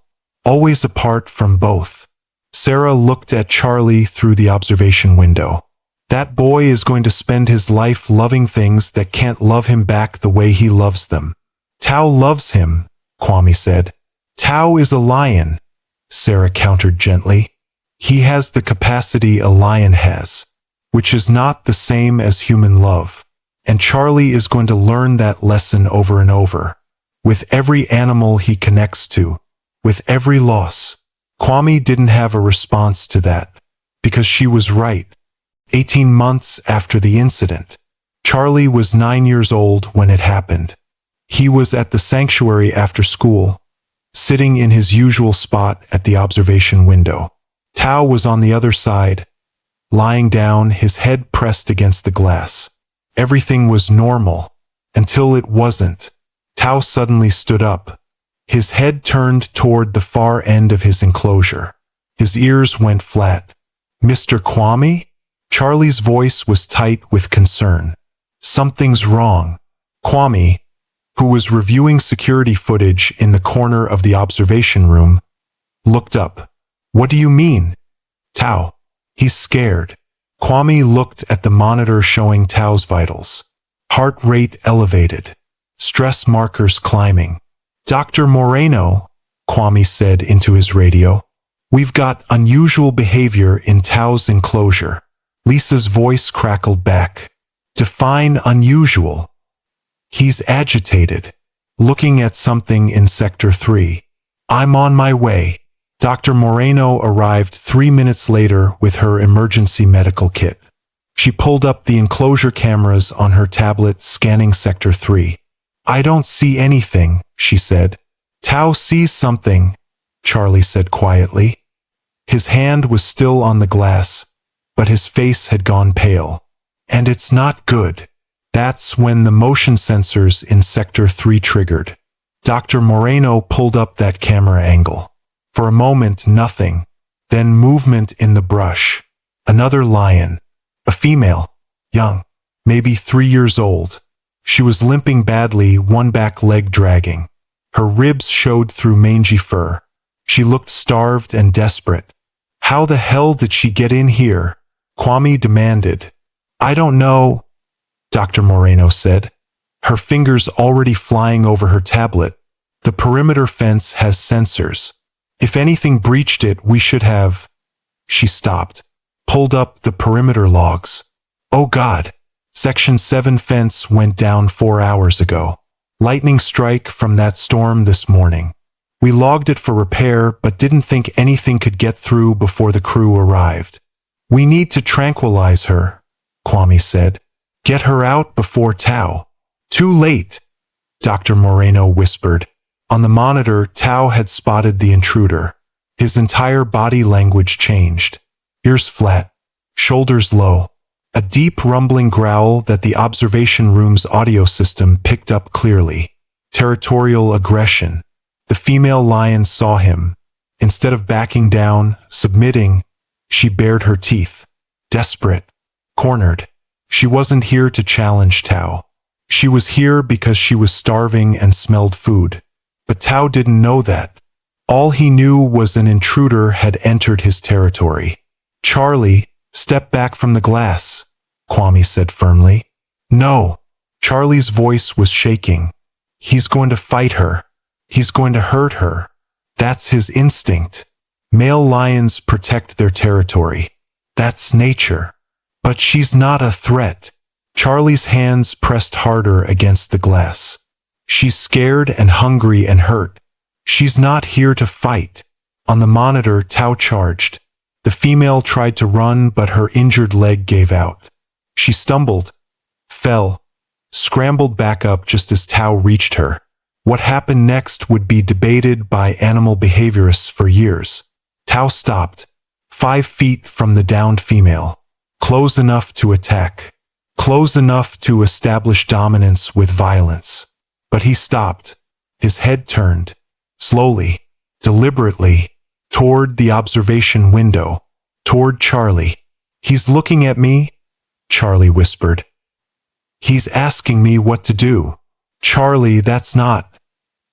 always apart from both. Sarah looked at Charlie through the observation window. That boy is going to spend his life loving things that can't love him back the way he loves them. Tao loves him, Kwame said. Tao is a lion, Sarah countered gently. He has the capacity a lion has, which is not the same as human love. And Charlie is going to learn that lesson over and over, with every animal he connects to, with every loss. Kwame didn't have a response to that, because she was right. 18 months after the incident, Charlie was 9 years old when it happened. He was at the sanctuary after school, sitting in his usual spot at the observation window. Tao was on the other side, lying down, his head pressed against the glass. Everything was normal, until it wasn't. Tao suddenly stood up. His head turned toward the far end of his enclosure. His ears went flat. Mr. Kwame? Charlie's voice was tight with concern. Something's wrong. Kwame, who was reviewing security footage in the corner of the observation room, looked up. What do you mean? Tao. He's scared. Kwame looked at the monitor showing Tao's vitals. Heart rate elevated. Stress markers climbing. Dr. Moreno, Kwame said into his radio. We've got unusual behavior in Tao's enclosure. Lisa's voice crackled back. Define unusual. He's agitated, looking at something in Sector 3. I'm on my way. Dr. Moreno arrived 3 minutes later with her emergency medical kit. She pulled up the enclosure cameras on her tablet, scanning Sector 3. I don't see anything, she said. Tao sees something, Charlie said quietly. His hand was still on the glass, but his face had gone pale. And it's not good. That's when the motion sensors in Sector 3 triggered. Dr. Moreno pulled up that camera angle. For a moment, nothing. Then movement in the brush. Another lion. A female. Young. Maybe 3 years old. She was limping badly, one back leg dragging. Her ribs showed through mangy fur. She looked starved and desperate. How the hell did she get in here? Kwame demanded. I don't know, Dr. Moreno said, her fingers already flying over her tablet. The perimeter fence has sensors. If anything breached it, we should have. She stopped, pulled up the perimeter logs. Oh God, Section 7 fence went down 4 hours ago. Lightning strike from that storm this morning. We logged it for repair, but didn't think anything could get through before the crew arrived. We need to tranquilize her, Kwame said. Get her out before Tao. Too late, Dr. Moreno whispered. On the monitor, Tao had spotted the intruder. His entire body language changed. Ears flat, shoulders low. A deep rumbling growl that the observation room's audio system picked up clearly. Territorial aggression. The female lion saw him. Instead of backing down, submitting, she bared her teeth. Desperate. Cornered. She wasn't here to challenge Tao. She was here because she was starving and smelled food. But Tao didn't know that. All he knew was an intruder had entered his territory. Charlie, step back from the glass, Kwame said firmly. No. Charlie's voice was shaking. He's going to fight her. He's going to hurt her. That's his instinct. Male lions protect their territory. That's nature. But she's not a threat. Charlie's hands pressed harder against the glass. She's scared and hungry and hurt. She's not here to fight. On the monitor, Tao charged. The female tried to run, but her injured leg gave out. She stumbled, fell, scrambled back up just as Tao reached her. What happened next would be debated by animal behaviorists for years. Tao stopped, 5 feet from the downed female, close enough to attack, close enough to establish dominance with violence. But he stopped. His head turned, slowly, deliberately, toward the observation window, toward Charlie. "He's looking at me," Charlie whispered. "He's asking me what to do." "Charlie, that's not,"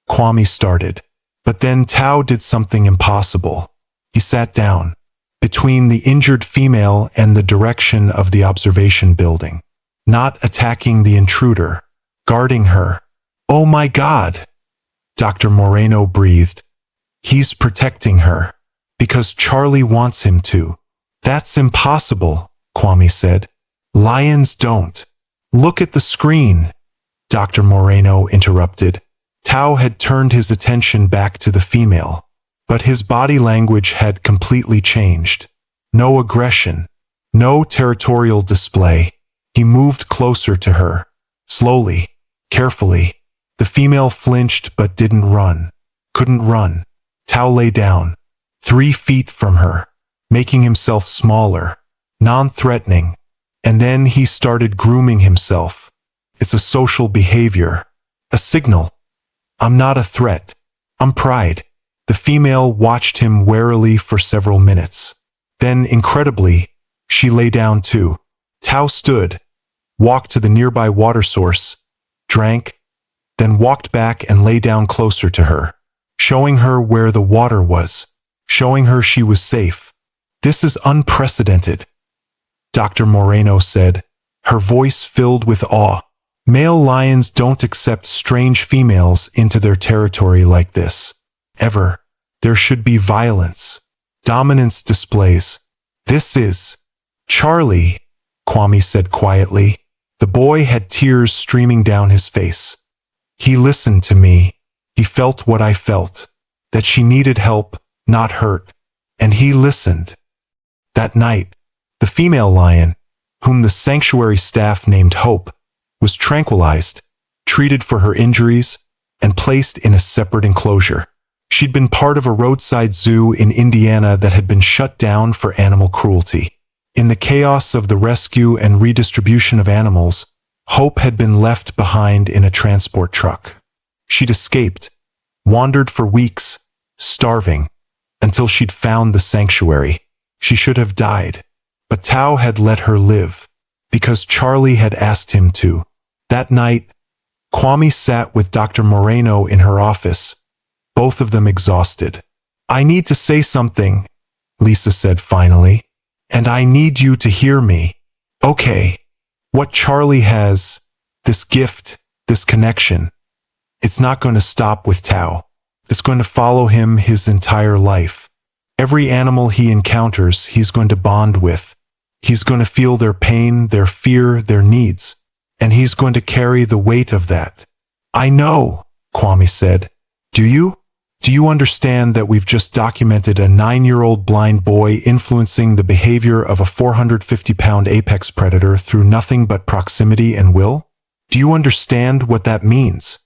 Kwame started. But then Tao did something impossible. He sat down, between the injured female and the direction of the observation building, not attacking the intruder, guarding her. "Oh my God," Dr. Moreno breathed. "He's protecting her, because Charlie wants him to." "That's impossible," Kwame said. "Lions don't." "Look at the screen," Dr. Moreno interrupted. Tao had turned his attention back to the female, but his body language had completely changed. No aggression, no territorial display. He moved closer to her, slowly, carefully. The female flinched but didn't run, couldn't run. Tao lay down, 3 feet from her, making himself smaller, non-threatening. And then he started grooming himself. It's a social behavior, a signal. "I'm not a threat. I'm pride." The female watched him warily for several minutes. Then, incredibly, she lay down too. Tao stood, walked to the nearby water source, drank, then walked back and lay down closer to her, showing her where the water was, showing her she was safe. "This is unprecedented," Dr. Moreno said, her voice filled with awe. "Male lions don't accept strange females into their territory like this. Ever. There should be violence, dominance displays. This is..." "Charlie," Kwame said quietly. The boy had tears streaming down his face. "He listened to me. He felt what I felt, that she needed help, not hurt. And he listened." That night, the female lion, whom the sanctuary staff named Hope, was tranquilized, treated for her injuries, and placed in a separate enclosure. She'd been part of a roadside zoo in Indiana that had been shut down for animal cruelty. In the chaos of the rescue and redistribution of animals, Hope had been left behind in a transport truck. She'd escaped, wandered for weeks, starving, until she'd found the sanctuary. She should have died, but Tao had let her live, because Charlie had asked him to. That night, Kwame sat with Dr. Moreno in her office, both of them exhausted. "I need to say something," Lisa said finally, "and I need you to hear me." "Okay. What Charlie has, this gift, this connection, it's not going to stop with Tao. It's going to follow him his entire life. Every animal he encounters, he's going to bond with. He's going to feel their pain, their fear, their needs, and he's going to carry the weight of that." "I know," Kwame said. "Do you? Do you understand that we've just documented a 9-year-old blind boy influencing the behavior of a 450-pound apex predator through nothing but proximity and will? Do you understand what that means?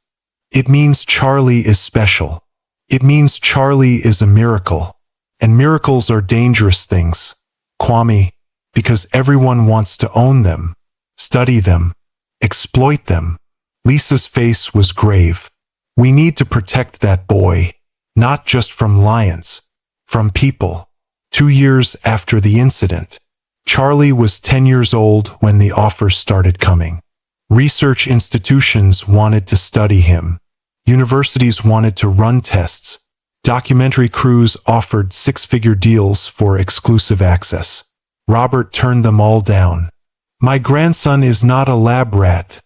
It means Charlie is special. It means Charlie is a miracle. And miracles are dangerous things, Kwame, because everyone wants to own them, study them, exploit them." Lisa's face was grave. "We need to protect that boy, not just from lions, from people." 2 years after the incident, Charlie was 10 years old when the offers started coming. Research institutions wanted to study him. Universities wanted to run tests. Documentary crews offered 6-figure deals for exclusive access. Robert turned them all down. "My grandson is not a lab rat,"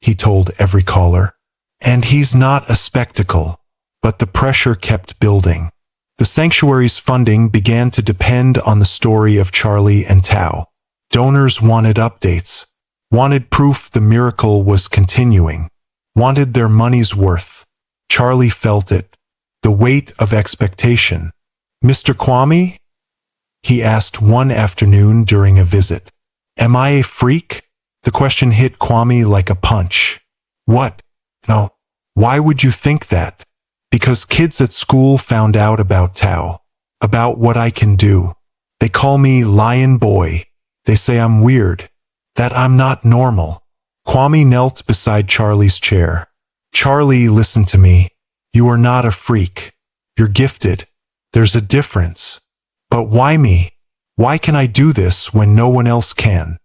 he told every caller. "And he's not a spectacle. But the pressure kept building. The sanctuary's funding began to depend on the story of Charlie and Tao. Donors wanted updates, wanted proof the miracle was continuing, wanted their money's worth. Charlie felt it, the weight of expectation. "Mr. Kwame?" he asked one afternoon during a visit. "Am I a freak?" The question hit Kwame like a punch. "What? No. Why would you think that?" "Because kids at school found out about Tao, about what I can do. They call me Lion Boy. They say I'm weird, that I'm not normal." Kwame knelt beside Charlie's chair. "Charlie, listen to me. You are not a freak. You're gifted. There's a difference. But why me? Why can I do this when no one else can?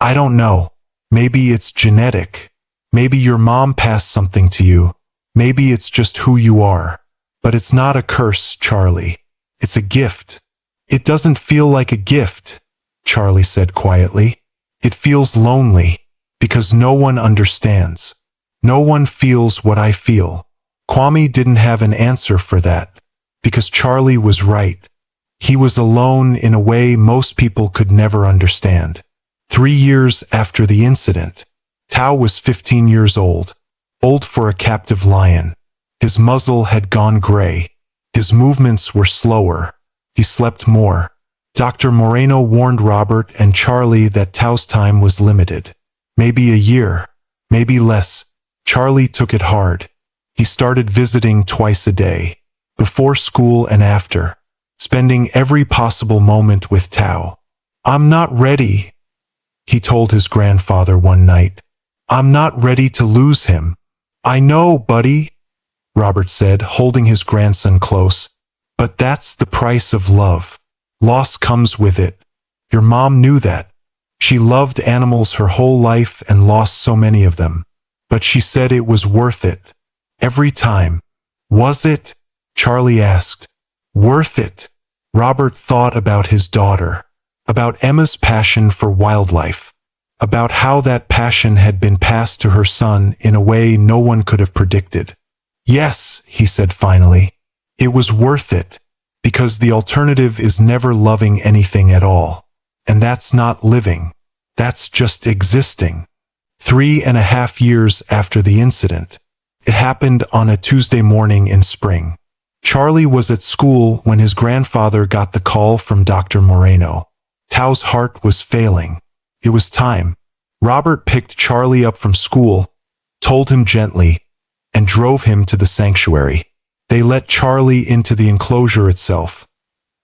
I don't know. Maybe it's genetic. Maybe your mom passed something to you. Maybe it's just who you are. But it's not a curse, Charlie. It's a gift." "It doesn't feel like a gift," Charlie said quietly. "It feels lonely, because no one understands. No one feels what I feel." Kwame didn't have an answer for that, because Charlie was right. He was alone in a way most people could never understand. 3 years after the incident, Tao was 15 years old for a captive lion. His muzzle had gone gray. His movements were slower. He slept more. Dr. Moreno warned Robert and Charlie that Tao's time was limited. Maybe a year, maybe less. Charlie took it hard. He started visiting twice a day, before school and after, spending every possible moment with Tao. "I'm not ready," he told his grandfather one night. "I'm not ready to lose him." "I know, buddy," Robert said, holding his grandson close. "But that's the price of love. Loss comes with it. Your mom knew that. She loved animals her whole life and lost so many of them. But she said it was worth it. Every time." "Was it?" Charlie asked. "Worth it?" Robert thought about his daughter, about Emma's passion for wildlife, about how that passion had been passed to her son in a way no one could have predicted. "Yes," he said finally, "it was worth it, because the alternative is never loving anything at all. And that's not living. That's just existing." 3.5 years after the incident. It happened on a Tuesday morning in spring. Charlie was at school when his grandfather got the call from Dr. Moreno. Tao's heart was failing. It was time. Robert picked Charlie up from school, told him gently, and drove him to the sanctuary. They let Charlie into the enclosure itself,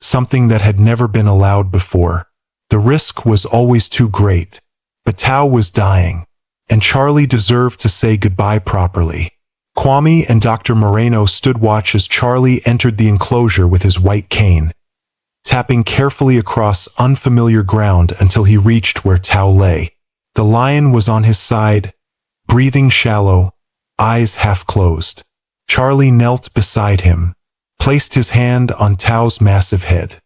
something that had never been allowed before. The risk was always too great, but Tao was dying, and Charlie deserved to say goodbye properly. Kwame and Dr. Moreno stood watch as Charlie entered the enclosure with his white cane, tapping carefully across unfamiliar ground until he reached where Tao lay. The lion was on his side, breathing shallow, eyes half closed. Charlie knelt beside him, placed his hand on Tao's massive head.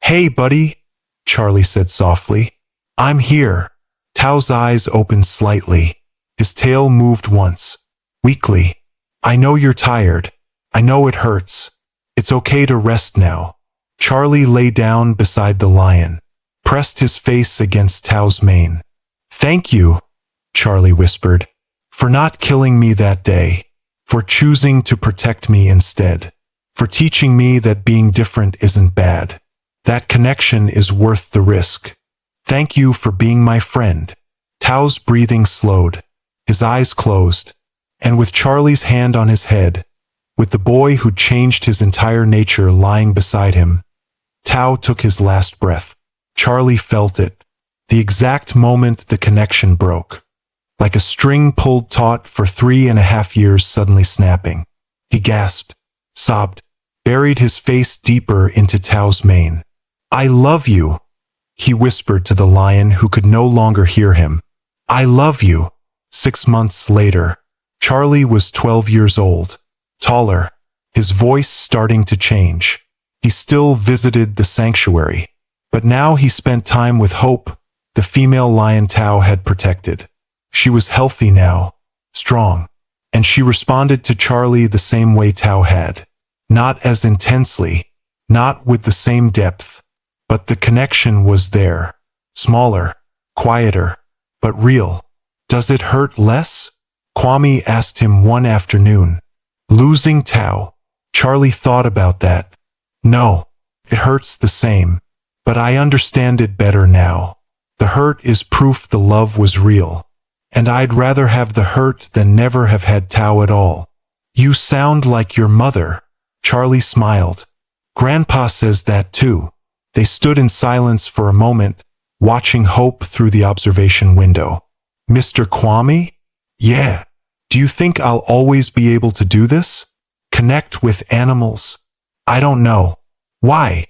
"Hey, buddy," Charlie said softly. "I'm here." Tao's eyes opened slightly. His tail moved once, weakly. "I know you're tired. I know it hurts. It's okay to rest now." Charlie lay down beside the lion, pressed his face against Tao's mane. "Thank you," Charlie whispered, "for not killing me that day, for choosing to protect me instead, for teaching me that being different isn't bad. That connection is worth the risk. Thank you for being my friend." Tao's breathing slowed, his eyes closed, and with Charlie's hand on his head, with the boy who changed his entire nature lying beside him, Tao took his last breath. Charlie felt it, the exact moment the connection broke, like a string pulled taut for 3.5 years suddenly snapping. He gasped, sobbed, buried his face deeper into Tao's mane. "I love you," he whispered to the lion who could no longer hear him. "I love you." 6 months later, Charlie was 12 years old, taller, his voice starting to change. He still visited the sanctuary, but now he spent time with Hope, the female lion Tao had protected. She was healthy now, strong, and she responded to Charlie the same way Tao had. Not as intensely, not with the same depth, but the connection was there. Smaller, quieter, but real. Does it hurt less? Kwame asked him one afternoon. Losing Tao. Charlie thought about that. No, it hurts the same. But I understand it better now. The hurt is proof the love was real. And I'd rather have the hurt than never have had Tao at all. You sound like your mother. Charlie smiled. Grandpa says that too. They stood in silence for a moment, watching hope through the observation window. Mr. Kwame? Yeah. Do you think I'll always be able to do this? Connect with animals? I don't know. Why?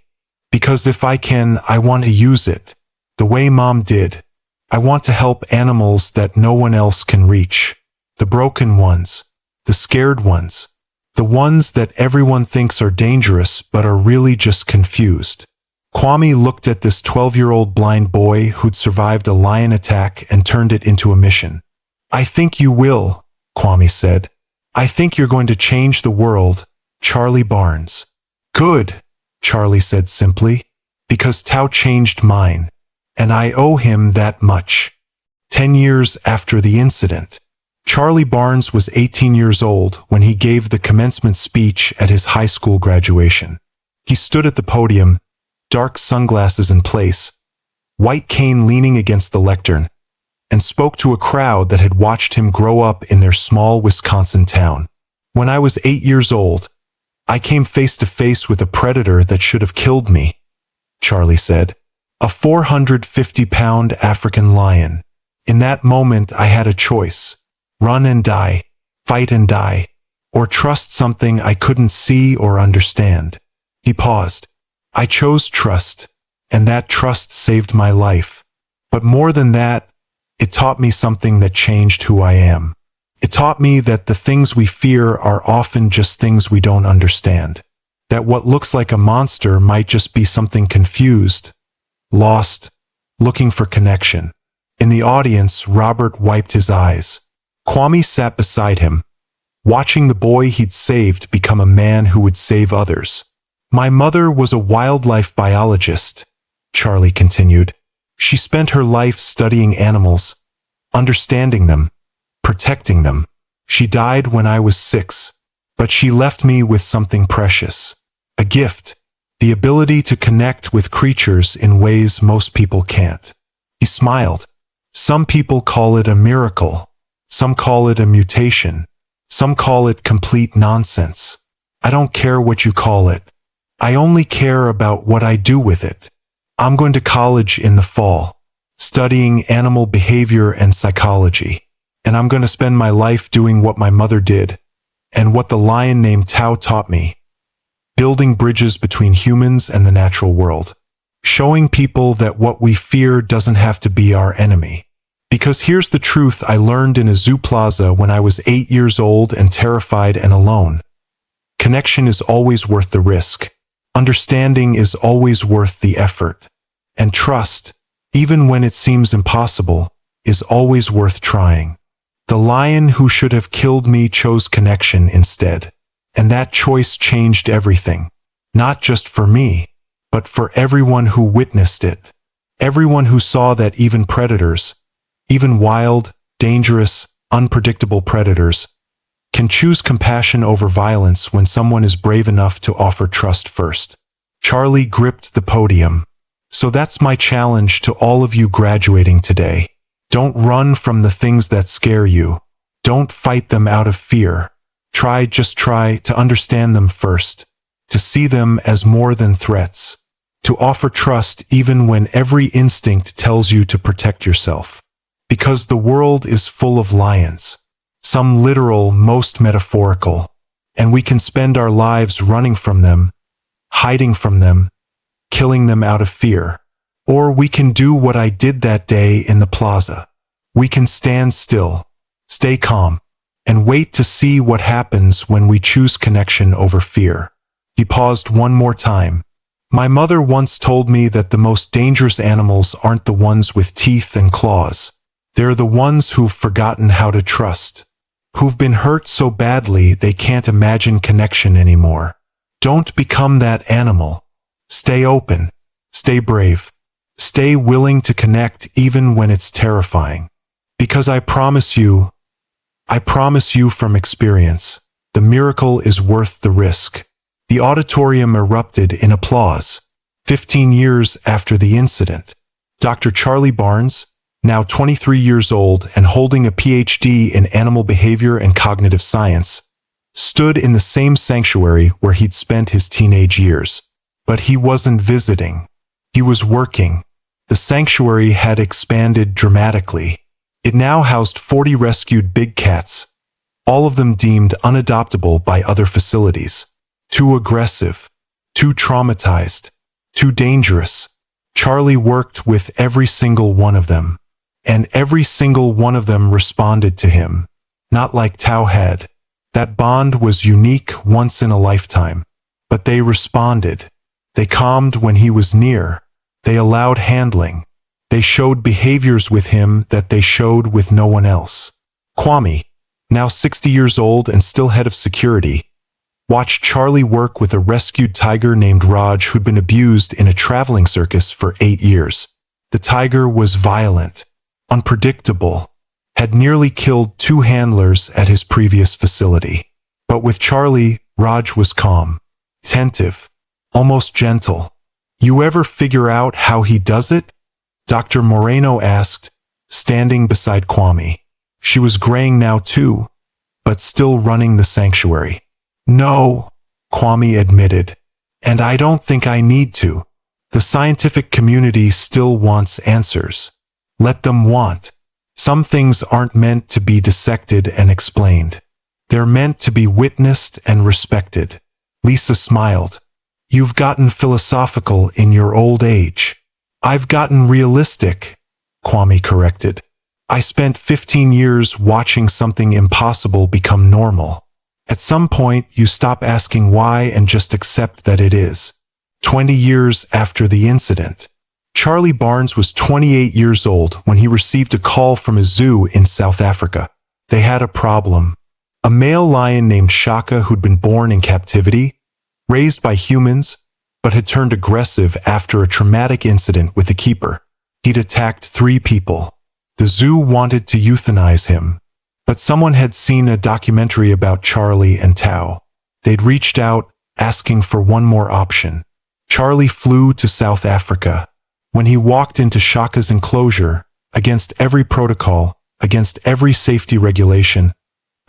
Because if I can, I want to use it. The way Mom did. I want to help animals that no one else can reach. The broken ones. The scared ones. The ones that everyone thinks are dangerous but are really just confused. Kwame looked at this 12-year-old blind boy who'd survived a lion attack and turned it into a mission. I think you will, Kwame said. I think you're going to change the world, Charlie Barnes. Good, Charlie said simply, because Tao changed mine, and I owe him that much. 10 years after the incident, Charlie Barnes was 18 years old when he gave the commencement speech at his high school graduation. He stood at the podium, dark sunglasses in place, white cane leaning against the lectern, and spoke to a crowd that had watched him grow up in their small Wisconsin town. When I was 8 years old, I came face to face with a predator that should have killed me, Charlie said. A 450-pound African lion. In that moment, I had a choice. Run and die, fight and die, or trust something I couldn't see or understand. He paused. I chose trust, and that trust saved my life. But more than that, it taught me something that changed who I am. It taught me that the things we fear are often just things we don't understand. That what looks like a monster might just be something confused, lost, looking for connection. In the audience, Robert wiped his eyes. Kwame sat beside him, watching the boy he'd saved become a man who would save others. My mother was a wildlife biologist, Charlie continued. She spent her life studying animals, understanding them, protecting them. She died when I was 6, but she left me with something precious. A gift, the ability to connect with creatures in ways most people can't. He smiled. Some people call it a miracle. Some call it a mutation. Some call it complete nonsense. I don't care what you call it. I only care about what I do with it. I'm going to college in the fall, studying animal behavior and psychology. And I'm going to spend my life doing what my mother did, and what the lion named Tao taught me. Building bridges between humans and the natural world. Showing people that what we fear doesn't have to be our enemy. Because here's the truth I learned in a zoo plaza when I was 8 years old and terrified and alone. Connection is always worth the risk. Understanding is always worth the effort. And trust, even when it seems impossible, is always worth trying. The lion who should have killed me chose connection instead. And that choice changed everything. Not just for me, but for everyone who witnessed it. Everyone who saw that even predators, even wild, dangerous, unpredictable predators, can choose compassion over violence when someone is brave enough to offer trust first. Charlie gripped the podium. So that's my challenge to all of you graduating today. Don't run from the things that scare you. Don't fight them out of fear. Just try to understand them first. To see them as more than threats. To offer trust even when every instinct tells you to protect yourself. Because the world is full of lions. Some literal, most metaphorical. And we can spend our lives running from them, hiding from them, killing them out of fear. Or we can do what I did that day in the plaza. We can stand still, stay calm, and wait to see what happens when we choose connection over fear. He paused one more time. My mother once told me that the most dangerous animals aren't the ones with teeth and claws. They're the ones who've forgotten how to trust. Who've been hurt so badly they can't imagine connection anymore. Don't become that animal. Stay open. Stay brave. Stay willing to connect even when it's terrifying. Because I promise you from experience, the miracle is worth the risk. The auditorium erupted in applause. 15 years after the incident, Dr. Charlie Barnes, now 23 years old and holding a PhD in animal behavior and cognitive science, stood in the same sanctuary where he'd spent his teenage years. But he wasn't visiting. He was working. The sanctuary had expanded dramatically. It now housed 40 rescued big cats, all of them deemed unadoptable by other facilities. Too aggressive, too traumatized, too dangerous. Charlie worked with every single one of them, and every single one of them responded to him. Not like Tao had. That bond was unique once in a lifetime. But they responded. They calmed when he was near. They allowed handling. They showed behaviors with him that they showed with no one else. Kwame, now 60 years old and still head of security, watched Charlie work with a rescued tiger named Raj who'd been abused in a traveling circus for 8 years. The tiger was violent, unpredictable, had nearly killed 2 handlers at his previous facility. But with Charlie, Raj was calm, attentive, almost gentle. You ever figure out how he does it? Dr. Moreno asked, standing beside Kwame. She was graying now too, but still running the sanctuary. No, Kwame admitted, and I don't think I need to. The scientific community still wants answers. Let them want. Some things aren't meant to be dissected and explained. They're meant to be witnessed and respected. Lisa smiled. You've gotten philosophical in your old age. I've gotten realistic, Kwame corrected. I spent 15 years watching something impossible become normal. At some point, you stop asking why and just accept that it is. 20 years after the incident, Charlie Barnes was 28 years old when he received a call from a zoo in South Africa. They had a problem. A male lion named Shaka who'd been born in captivity, raised by humans, but had turned aggressive after a traumatic incident with the keeper. He'd attacked 3 people. The zoo wanted to euthanize him, but someone had seen a documentary about Charlie and Tao. They'd reached out, asking for one more option. Charlie flew to South Africa. When he walked into Shaka's enclosure, against every protocol, against every safety regulation,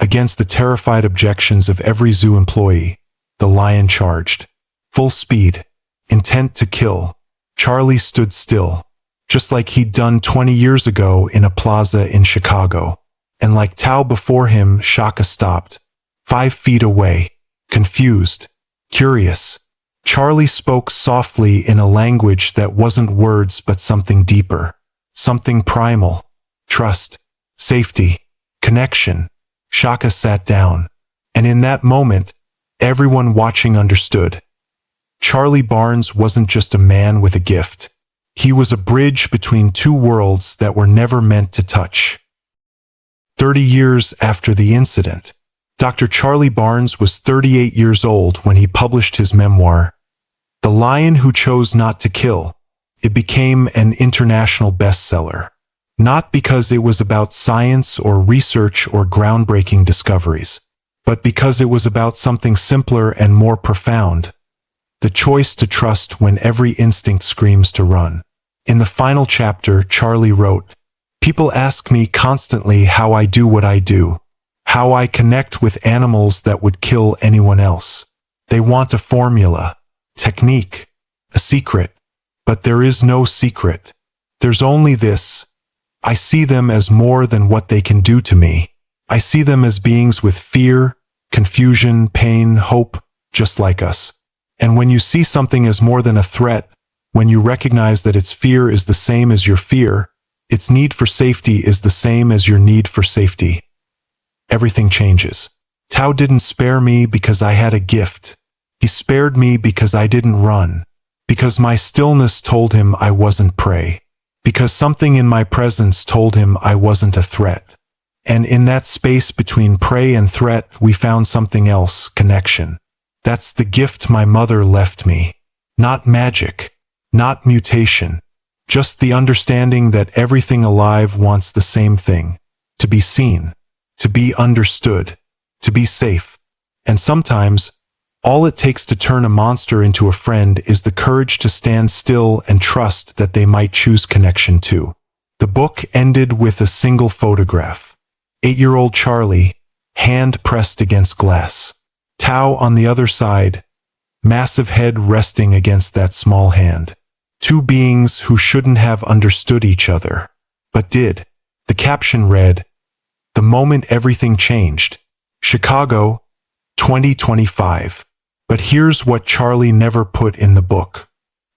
against the terrified objections of every zoo employee, the lion charged. Full speed, intent to kill. Charlie stood still, just like he'd done 20 years ago in a plaza in Chicago. And like Tao before him, Shaka stopped, 5 feet away, confused, curious. Charlie spoke softly in a language that wasn't words but something deeper, something primal, trust, safety, connection. Shaka sat down, and in that moment, everyone watching understood. Charlie Barnes wasn't just a man with a gift. He was a bridge between 2 worlds that were never meant to touch. 30 years after the incident, Dr. Charlie Barnes was 38 years old when he published his memoir, The Lion Who Chose Not to Kill. It became an international bestseller, not because it was about science or research or groundbreaking discoveries, but because it was about something simpler and more profound. The choice to trust when every instinct screams to run. In the final chapter, Charlie wrote, People ask me constantly how I do what I do, how I connect with animals that would kill anyone else. They want a formula, technique, a secret. But there is no secret. There's only this. I see them as more than what they can do to me. I see them as beings with fear, confusion, pain, hope, just like us. And when you see something as more than a threat, when you recognize that its fear is the same as your fear, its need for safety is the same as your need for safety, everything changes. Tao didn't spare me because I had a gift. He spared me because I didn't run, because my stillness told him I wasn't prey, because something in my presence told him I wasn't a threat. And in that space between prey and threat, we found something else, connection. That's the gift my mother left me. Not magic, not mutation, just the understanding that everything alive wants the same thing: to be seen, to be understood, to be safe. And sometimes, all it takes to turn a monster into a friend is the courage to stand still and trust that they might choose connection too. The book ended with a single photograph. 8-year-old Charlie, hand pressed against glass. Tao on the other side, massive head resting against that small hand. Two beings who shouldn't have understood each other, but did. The caption read, "The moment everything changed. Chicago, 2025. But here's what Charlie never put in the book.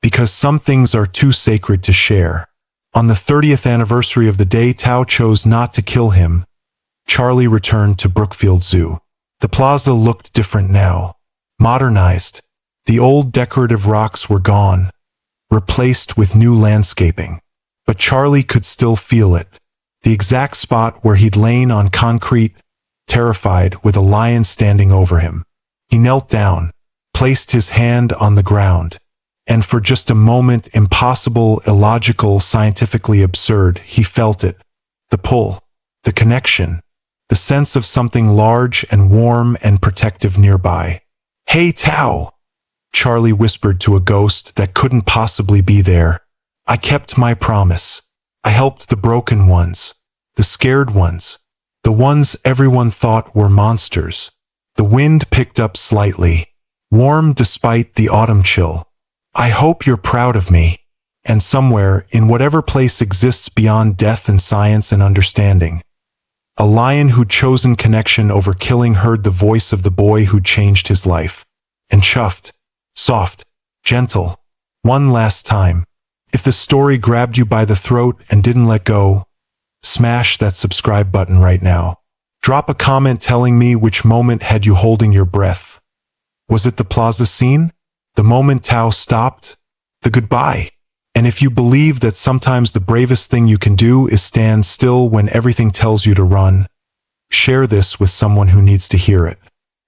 Because some things are too sacred to share. On the 30th anniversary of the day Tao chose not to kill him, Charlie returned to Brookfield Zoo. The plaza looked different now. Modernized. The old decorative rocks were gone, replaced with new landscaping. But Charlie could still feel it. The exact spot where he'd lain on concrete, terrified, with a lion standing over him. He knelt down, placed his hand on the ground, and for just a moment, impossible, illogical, scientifically absurd, he felt it. The pull, the connection, the sense of something large and warm and protective nearby. "Hey, Tao," Charlie whispered to a ghost that couldn't possibly be there. "I kept my promise. I helped the broken ones, the scared ones, the ones everyone thought were monsters." The wind picked up slightly, warm despite the autumn chill. "I hope you're proud of me." And somewhere, in whatever place exists beyond death and science and understanding, a lion who'd chosen connection over killing heard the voice of the boy who'd changed his life, and chuffed, soft, gentle, one last time. If the story grabbed you by the throat and didn't let go, smash that subscribe button right now. Drop a comment telling me which moment had you holding your breath. Was it the plaza scene? The moment Tao stopped? The goodbye? And if you believe that sometimes the bravest thing you can do is stand still when everything tells you to run, share this with someone who needs to hear it.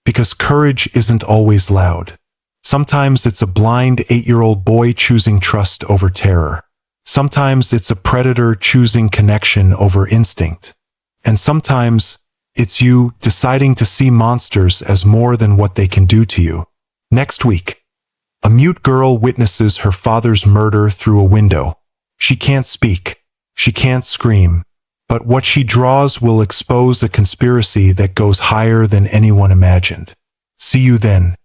Because courage isn't always loud. Sometimes it's a blind 8-year-old boy choosing trust over terror. Sometimes it's a predator choosing connection over instinct. And sometimes it's you deciding to see monsters as more than what they can do to you. Next week, a mute girl witnesses her father's murder through a window. She can't speak. She can't scream. But what she draws will expose a conspiracy that goes higher than anyone imagined. See you then.